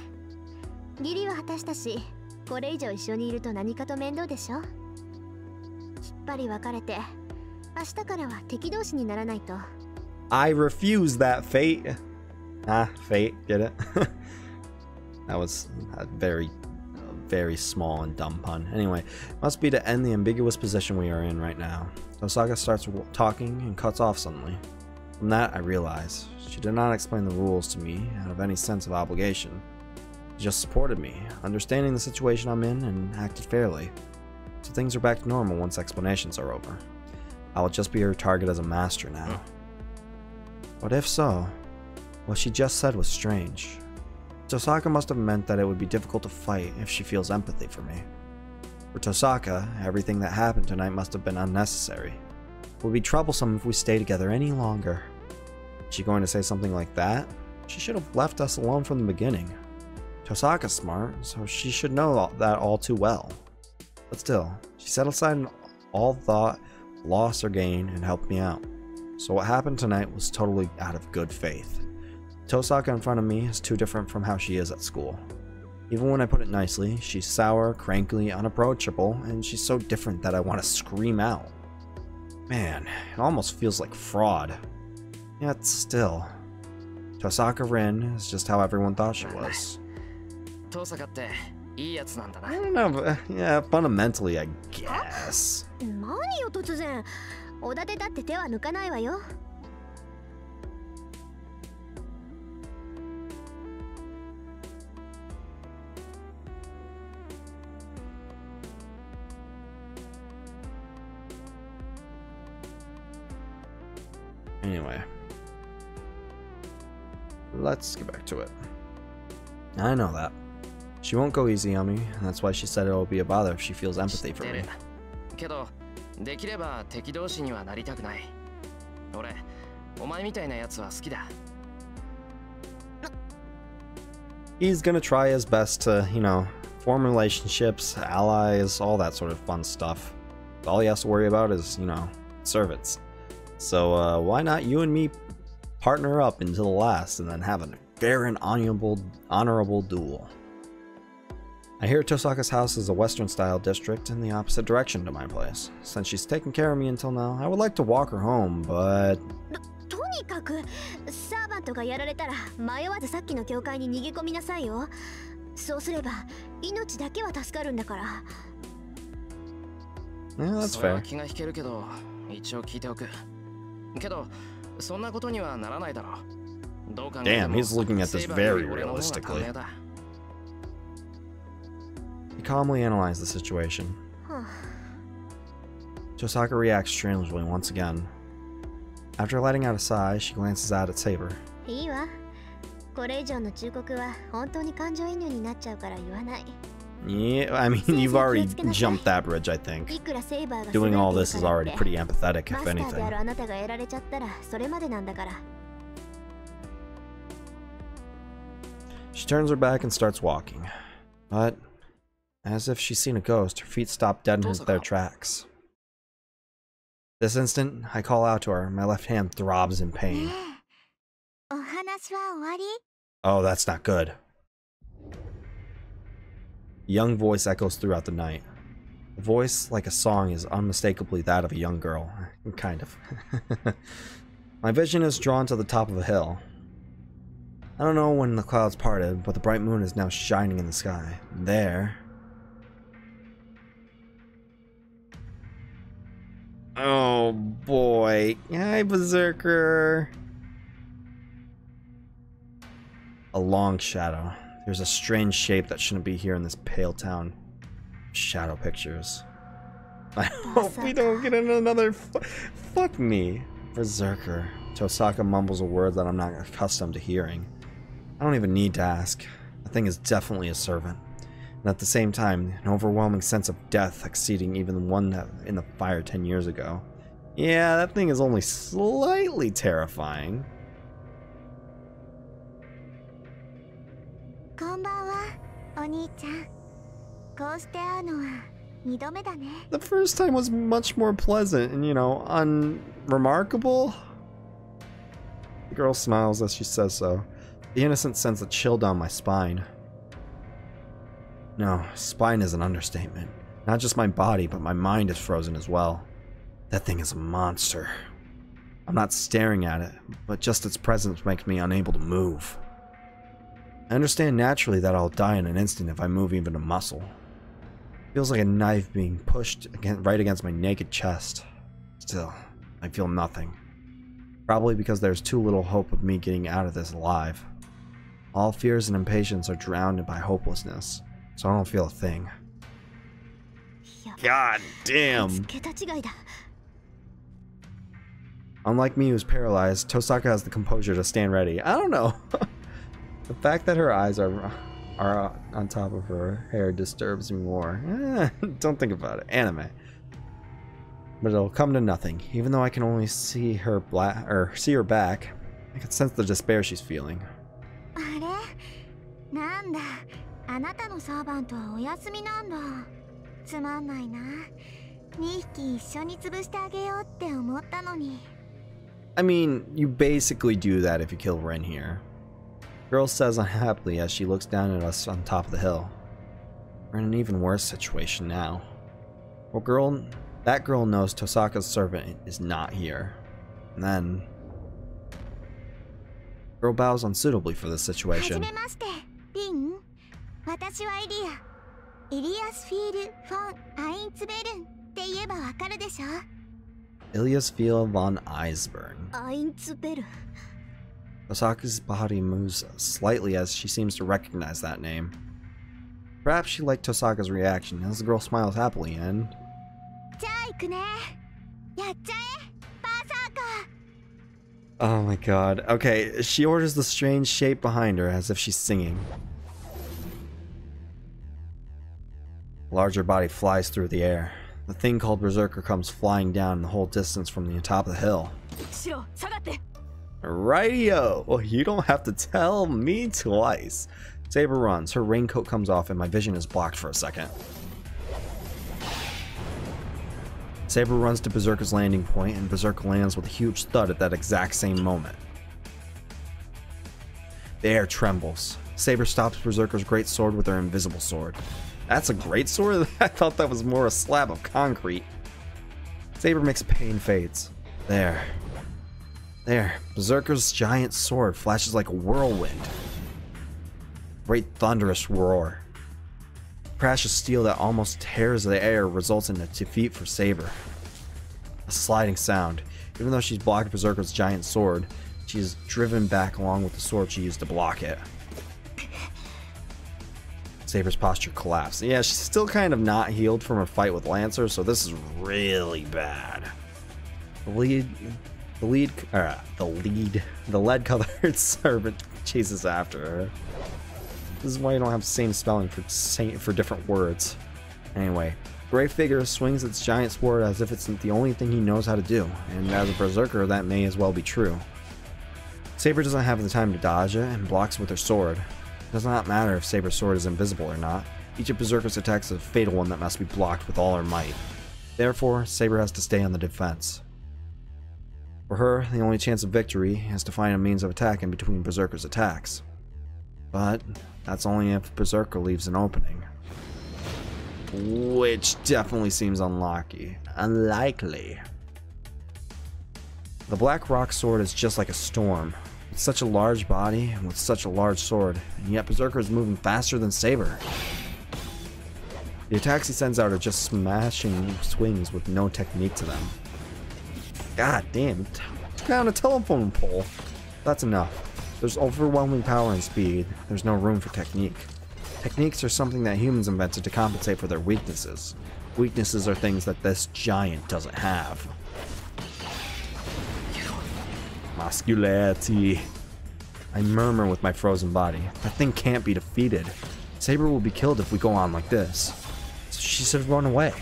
義理は果たしたし、これ以上一緒にいると何かと面倒でしょ。きっぱり別れて、明日からは敵同士にならないと。I refuse that, Fate. Fate, get it? That was a very small and dumb pun. Anyway, must be to end the ambiguous position we are in right now. Tosaka starts talking and cuts off suddenly. From that, I realize she did not explain the rules to me out of any sense of obligation. She just supported me, understanding the situation I'm in, and acted fairly. So things are back to normal once explanations are over. I will just be her target as a master now. But if so, what she just said was strange. Tosaka must have meant that it would be difficult to fight if she feels empathy for me. For Tosaka, everything that happened tonight must have been unnecessary. It would be troublesome if we stay together any longer. Is she going to say something like that? She should have left us alone from the beginning. Tosaka's smart, so she should know that all too well. But still, she set aside all thought, loss or gain, and helped me out. So what happened tonight was totally out of good faith. Tosaka in front of me is too different from how she is at school. Even when I put it nicely, she's sour, cranky, unapproachable, and she's so different that I want to scream out. Man, it almost feels like fraud. Yet still, Tosaka Rin is just how everyone thought she was. I don't know, but yeah, fundamentally, I guess. 何よ突然。おだてだって手は抜かないわよ。Anyway, let's get back to it. I know that. She won't go easy on me, and that's why she said it will be a bother if she feels empathy for me. けど、できれば敵同士にはなりたくない。俺、お前みたいなやつは好きだ。He's gonna try his best to, you know, form relationships, allies, all that sort of fun stuff. All he has to worry about is, you know, servants. So why not you and me partner up until the last and then have a fair and honorable duel? I hear Tosaka's house is a western-style district in the opposite direction to my place. Since she's taken care of me until now, I would like to walk her home, but... とにかく、サーバントがやられたら迷わずさっきの教会に逃げ込みなさいよ。そうすれば命だけは助かるんだから。Yeah, that's fair. 気が引けるけど、一応聞いておく。けど、そんなことにはならないだろう。どう考えても Damn, he's looking at this very realistically. He calmly analyzed the situation. Tosaka reacts strangely once again. After letting out a sigh, she glances out at Saber. いいわ。これ以上の忠告は本当に感情移入になっちゃうから言わない。Yeah, I mean, you've already jumped that bridge, I think. Doing all this is already pretty empathetic, if anything. She turns her back and starts walking. But, as if she's seen a ghost, her feet stop dead in their tracks. This instant, I call out to her. My left hand throbs in pain. Oh, that's not good. Young voice echoes throughout the night. The voice, like a song, is unmistakably that of a young girl. Kind of. My vision is drawn to the top of a hill. I don't know when the clouds parted, but the bright moon is now shining in the sky. There... Oh boy. Hi, Berserker. A long shadow. There's a strange shape that shouldn't be here in this pale town. Shadow pictures. I hope we don't get another fuck me. Berserker. Tosaka mumbles a word that I'm not accustomed to hearing. I don't even need to ask. The thing is definitely a servant. And at the same time, an overwhelming sense of death exceeding even the one that in the fire 10 years ago. Yeah, that thing is only slightly terrifying. The first time was much more pleasant and, you know, unremarkable. The girl smiles as she says so. The innocent sends a chill down my spine. No, spine is an understatement. Not just my body, but my mind is frozen as well. That thing is a monster. I'm not staring at it, but just its presence makes me unable to move. I understand naturally that I'll die in an instant if I move even a muscle. It feels like a knife being pushed right against my naked chest. Still, I feel nothing. Probably because there's too little hope of me getting out of this alive. All fears and impatience are drowned by hopelessness, so I don't feel a thing. God damn! Unlike me who's paralyzed, Tosaka has the composure to stand ready. I don't know. The fact that her eyes are on top of her hair disturbs me more. Don't think about it. Anime. But it'll come to nothing. Even though I can only see her back, I can sense the despair she's feeling. I mean, you basically do that if you kill Ren here. Girl says unhappily as she looks down at us on top of the hill. We're in an even worse situation now. Well, that girl knows Tosaka's servant is not here. And then... Girl bows unsuitably for this situation. Eliasfiel von Eisbern. Tosaka's body moves slightly as she seems to recognize that name. Perhaps she liked Tosaka's reaction as the girl smiles happily and... Oh my god. Okay, she orders the strange shape behind her as if she's singing. A larger body flies through the air. The thing called Berserker comes flying down the whole distance from the top of the hill. Rightio! Well, you don't have to tell me twice. Saber runs, her raincoat comes off, and my vision is blocked for a second. Saber runs to Berserker's landing point, and Berserker lands with a huge thud at that exact same moment. The air trembles. Saber stops Berserker's great sword with her invisible sword. That's a great sword? I thought that was more a slab of concrete. Saber makes pain fades. There. Berserker's giant sword flashes like a whirlwind. Great thunderous roar. A crash of steel that almost tears the air results in a defeat for Saber. A sliding sound. Even though she's blocked Berserker's giant sword, she is driven back along with the sword she used to block it. Saber's posture collapsed. Yeah, she's still kind of not healed from her fight with Lancer, so this is really bad. The lead-colored servant chases after her. This is why you don't have the same spelling for different words. Anyway, Gray Figure swings its giant sword as if it's the only thing he knows how to do, and as a berserker, that may as well be true. Saber doesn't have the time to dodge it and blocks with her sword. It does not matter if Saber's sword is invisible or not. Each of Berserker's attacks is a fatal one that must be blocked with all her might. Therefore, Saber has to stay on the defense. For her, the only chance of victory is to find a means of attack in between Berserker's attacks. But that's only if Berserker leaves an opening. Which definitely seems unlikely. The Black Rock sword is just like a storm. With such a large body and with such a large sword, and yet Berserker is moving faster than Saber. The attacks he sends out are just smashing swings with no technique to them. God damn, took down a telephone pole. That's enough. There's overwhelming power and speed. There's no room for technique. Techniques are something that humans invented to compensate for their weaknesses. Weaknesses are things that this giant doesn't have. Muscularity. I murmur with my frozen body. That thing can't be defeated. Saber will be killed if we go on like this. So she should run away.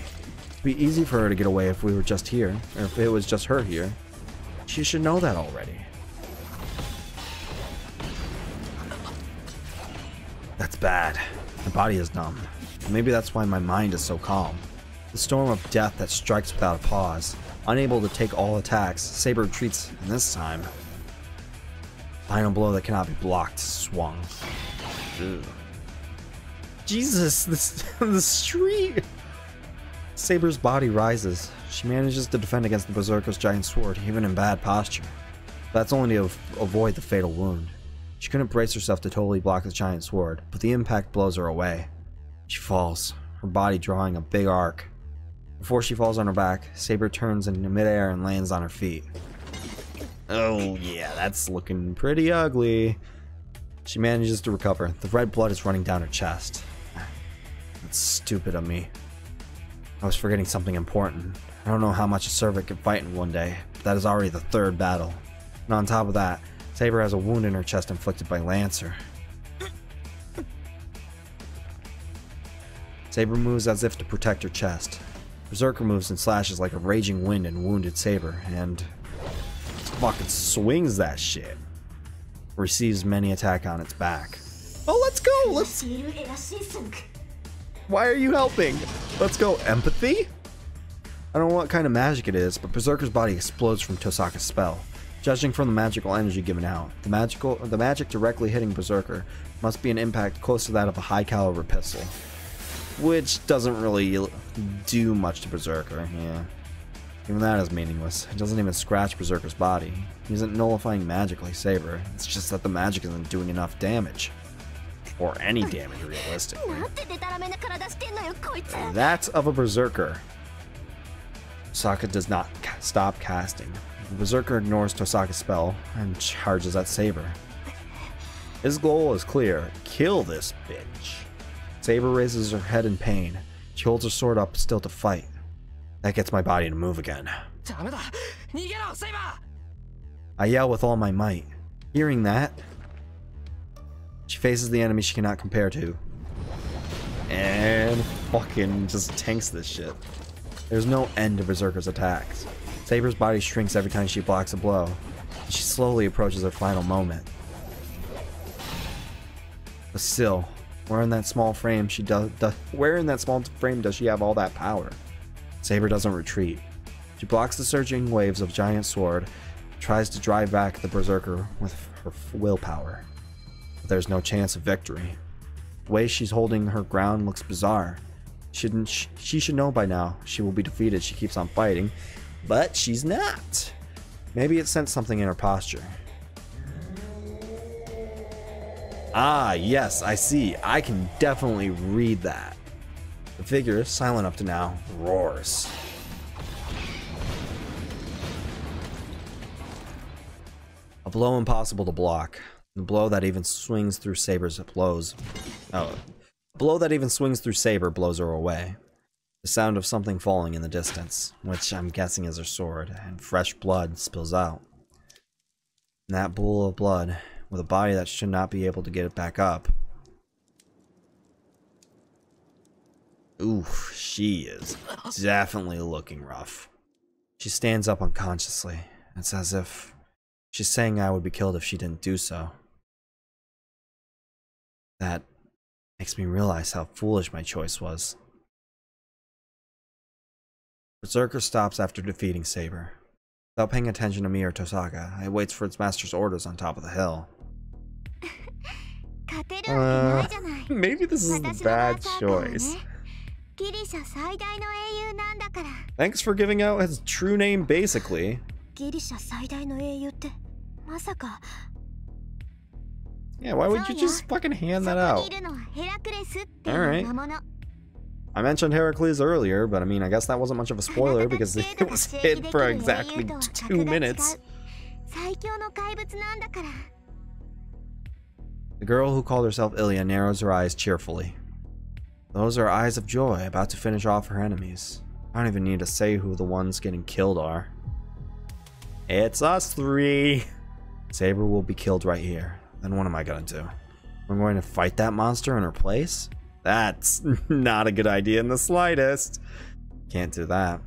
It'd be easy for her to get away if we were just here, or if it was just her here. She should know that already. That's bad. My body is numb. Maybe that's why my mind is so calm. The storm of death that strikes without a pause. Unable to take all attacks, Saber retreats, and this time... final blow that cannot be blocked, swung. Ugh. Jesus, the street! Saber's body rises. She manages to defend against the Berserker's giant sword, even in bad posture. That's only to avoid the fatal wound. She couldn't brace herself to totally block the giant sword, but the impact blows her away. She falls, her body drawing a big arc. Before she falls on her back, Saber turns in midair and lands on her feet. Oh yeah, that's looking pretty ugly. She manages to recover. The red blood is running down her chest. That's stupid of me. I was forgetting something important. I don't know how much a servant can fight in one day, but that is already the third battle. And on top of that, Saber has a wound in her chest inflicted by Lancer. Saber moves as if to protect her chest. Berserker moves and slashes like a raging wind and wounded Saber, and fucking swings that shit. Receives many attack on its back. Oh, let's go! Let's... Why are you helping? Let's go. Empathy? I don't know what kind of magic it is, but Berserker's body explodes from Tosaka's spell. Judging from the magical energy given out, the magic directly hitting Berserker must be an impact close to that of a high caliber pistol. Which doesn't really do much to Berserker, yeah. Even that is meaningless. It doesn't even scratch Berserker's body. He isn't nullifying magic like Saber. It's just that the magic isn't doing enough damage. Or any damage, realistically. That's of a Berserker. Tosaka does not stop casting. The Berserker ignores Tosaka's spell and charges at Saber. His goal is clear. Kill this bitch. Saber raises her head in pain. She holds her sword up still to fight. That gets my body to move again. I yell with all my might. Hearing that, she faces the enemy she cannot compare to. And fucking just tanks this shit. There's no end to Berserker's attacks. Saber's body shrinks every time she blocks a blow. And she slowly approaches her final moment. But still, where in that small frame does she have all that power? Saber doesn't retreat. She blocks the surging waves of giant sword, tries to drive back the Berserker with her willpower. But there's no chance of victory. The way she's holding her ground looks bizarre. She should know by now she will be defeated. She keeps on fighting, but she's not. Maybe it sensed something in her posture. Ah, yes, I see. I can definitely read that. The figure, silent up to now, roars. A blow impossible to block. The blow that even swings through Saber's blows. Oh, a blow that even swings through Saber blows her away. The sound of something falling in the distance, which I'm guessing is her sword, and fresh blood spills out. And that pool of blood, with a body that should not be able to get it back up. Oof, she is definitely looking rough. She stands up unconsciously. It's as if she's saying I would be killed if she didn't do so. That makes me realize how foolish my choice was. Berserker stops after defeating Saber. Without paying attention to me or Tosaka, it waits for its master's orders on top of the hill. Maybe this is a bad choice. Thanks for giving out his true name, basically. Yeah, why would you just fucking hand that out? Alright. I mentioned Heracles earlier, but I mean, I guess that wasn't much of a spoiler because it was hid for exactly 2 minutes. The girl who called herself Ilya narrows her eyes cheerfully. Those are eyes of joy, about to finish off her enemies. I don't even need to say who the ones getting killed are. It's us three! Saber will be killed right here. then what am I gonna do? I'm going to fight that monster in her place? That's not a good idea in the slightest. Can't do that.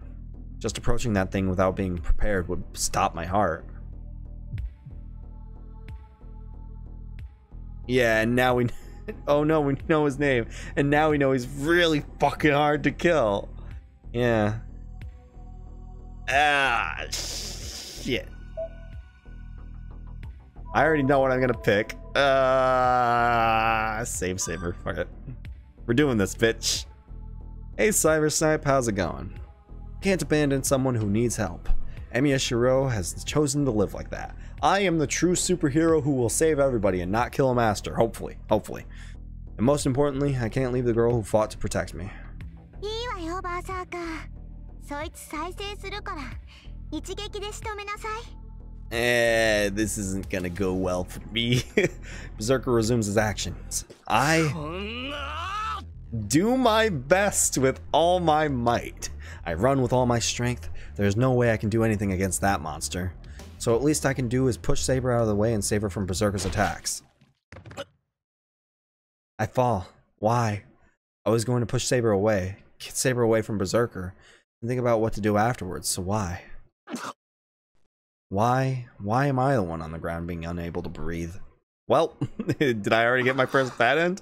Just approaching that thing without being prepared would stop my heart. Yeah, and now we... Oh no, we know his name. And now we know he's really fucking hard to kill. Yeah. Ah, shit. I already know what I'm gonna pick. Save Saber. Fuck it. We're doing this, bitch. Hey, Cyber Snipe, how's it going? Can't abandon someone who needs help. Emiya Shiro has chosen to live like that. I am the true superhero who will save everybody and not kill a master. Hopefully. Hopefully. And most importantly, I can't leave the girl who fought to protect me. This isn't gonna go well for me. Berserker resumes his actions. I do my best with all my might. I run with all my strength. There's no way I can do anything against that monster. So at least I can do is push Saber out of the way and save her from Berserker's attacks. I fall. Why? I was going to push Saber away, get Saber away from Berserker, and think about what to do afterwards, so why? Why am I the one on the ground being unable to breathe? Well, did I already get my first bad end?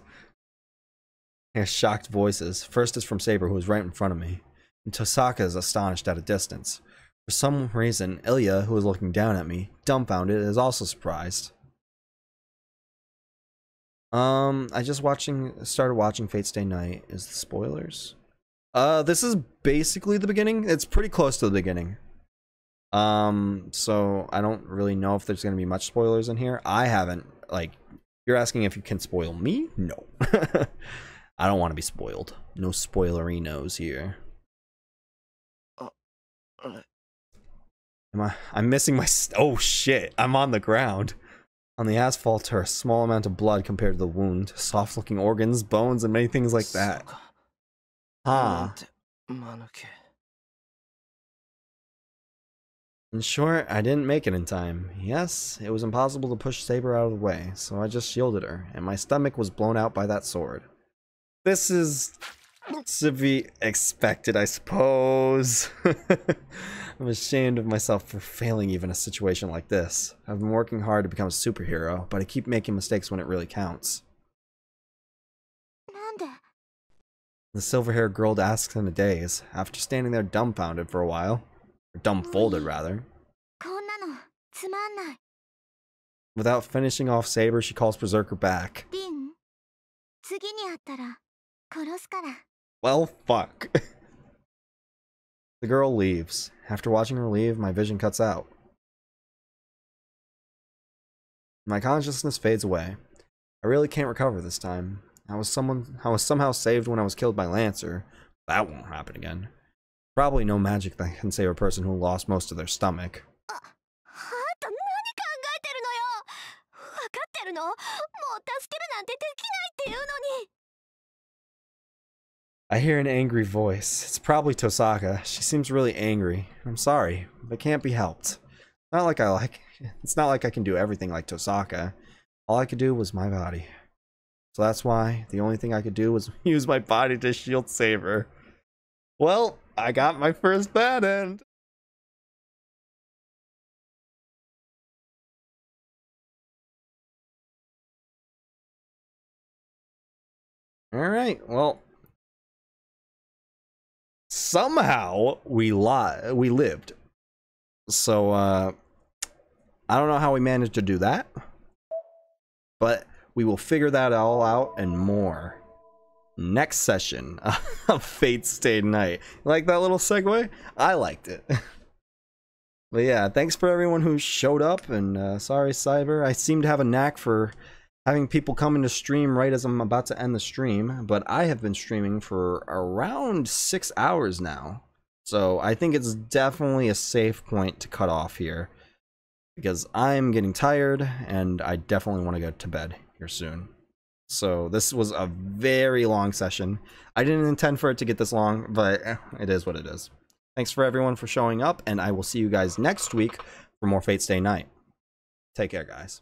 I hear shocked voices. First is from Saber, who is right in front of me, and Tosaka is astonished at a distance. For some reason, Ilya, who is looking down at me, dumbfounded, is also surprised. I just started watching Fate Stay Night. Is the spoilers? This is basically the beginning. It's pretty close to the beginning. So I don't really know if there's gonna be much spoilers in here. I haven't, like, you're asking if you can spoil me? No. I don't want to be spoiled. No spoilerinos here. I'm missing my... Oh shit, I'm on the ground. On the asphalt are a small amount of blood compared to the wound. Soft looking organs, bones, and many things like that. Huh. In short, I didn't make it in time. Yes, it was impossible to push Saber out of the way, so I just shielded her, and my stomach was blown out by that sword. This is to be expected, I suppose. I'm ashamed of myself for failing even a situation like this. I've been working hard to become a superhero, but I keep making mistakes when it really counts. The silver-haired girl asks in a daze, after standing there dumbfounded for a while. Or dumbfolded, rather. Without finishing off Saber, she calls Berserker back. Well, fuck. The girl leaves. After watching her leave, my vision cuts out. My consciousness fades away. I really can't recover this time. I was somehow saved when I was killed by Lancer. That won't happen again. Probably no magic that can save a person who lost most of their stomach. I hear an angry voice. It's probably Tosaka. She seems really angry. I'm sorry, but it can't be helped. It's not like I can do everything like Tosaka. All I could do was my body. So that's why the only thing I could do was use my body to shield Saber. Well, I got my first bad end. Alright, well. Somehow we lived. So I don't know how we managed to do that, but we will figure that all out and more next session of Fate Stay Night. Like that little segue? I liked it. But yeah, thanks for everyone who showed up, and sorry Cyber, I seem to have a knack for having people come into stream right as I'm about to end the stream, but I have been streaming for around 6 hours now. So I think it's definitely a safe point to cut off here, because I'm getting tired and I definitely want to go to bed here soon. So this was a very long session. I didn't intend for it to get this long, but it is what it is. Thanks for everyone for showing up, and I will see you guys next week for more Fate Stay Night. Take care, guys.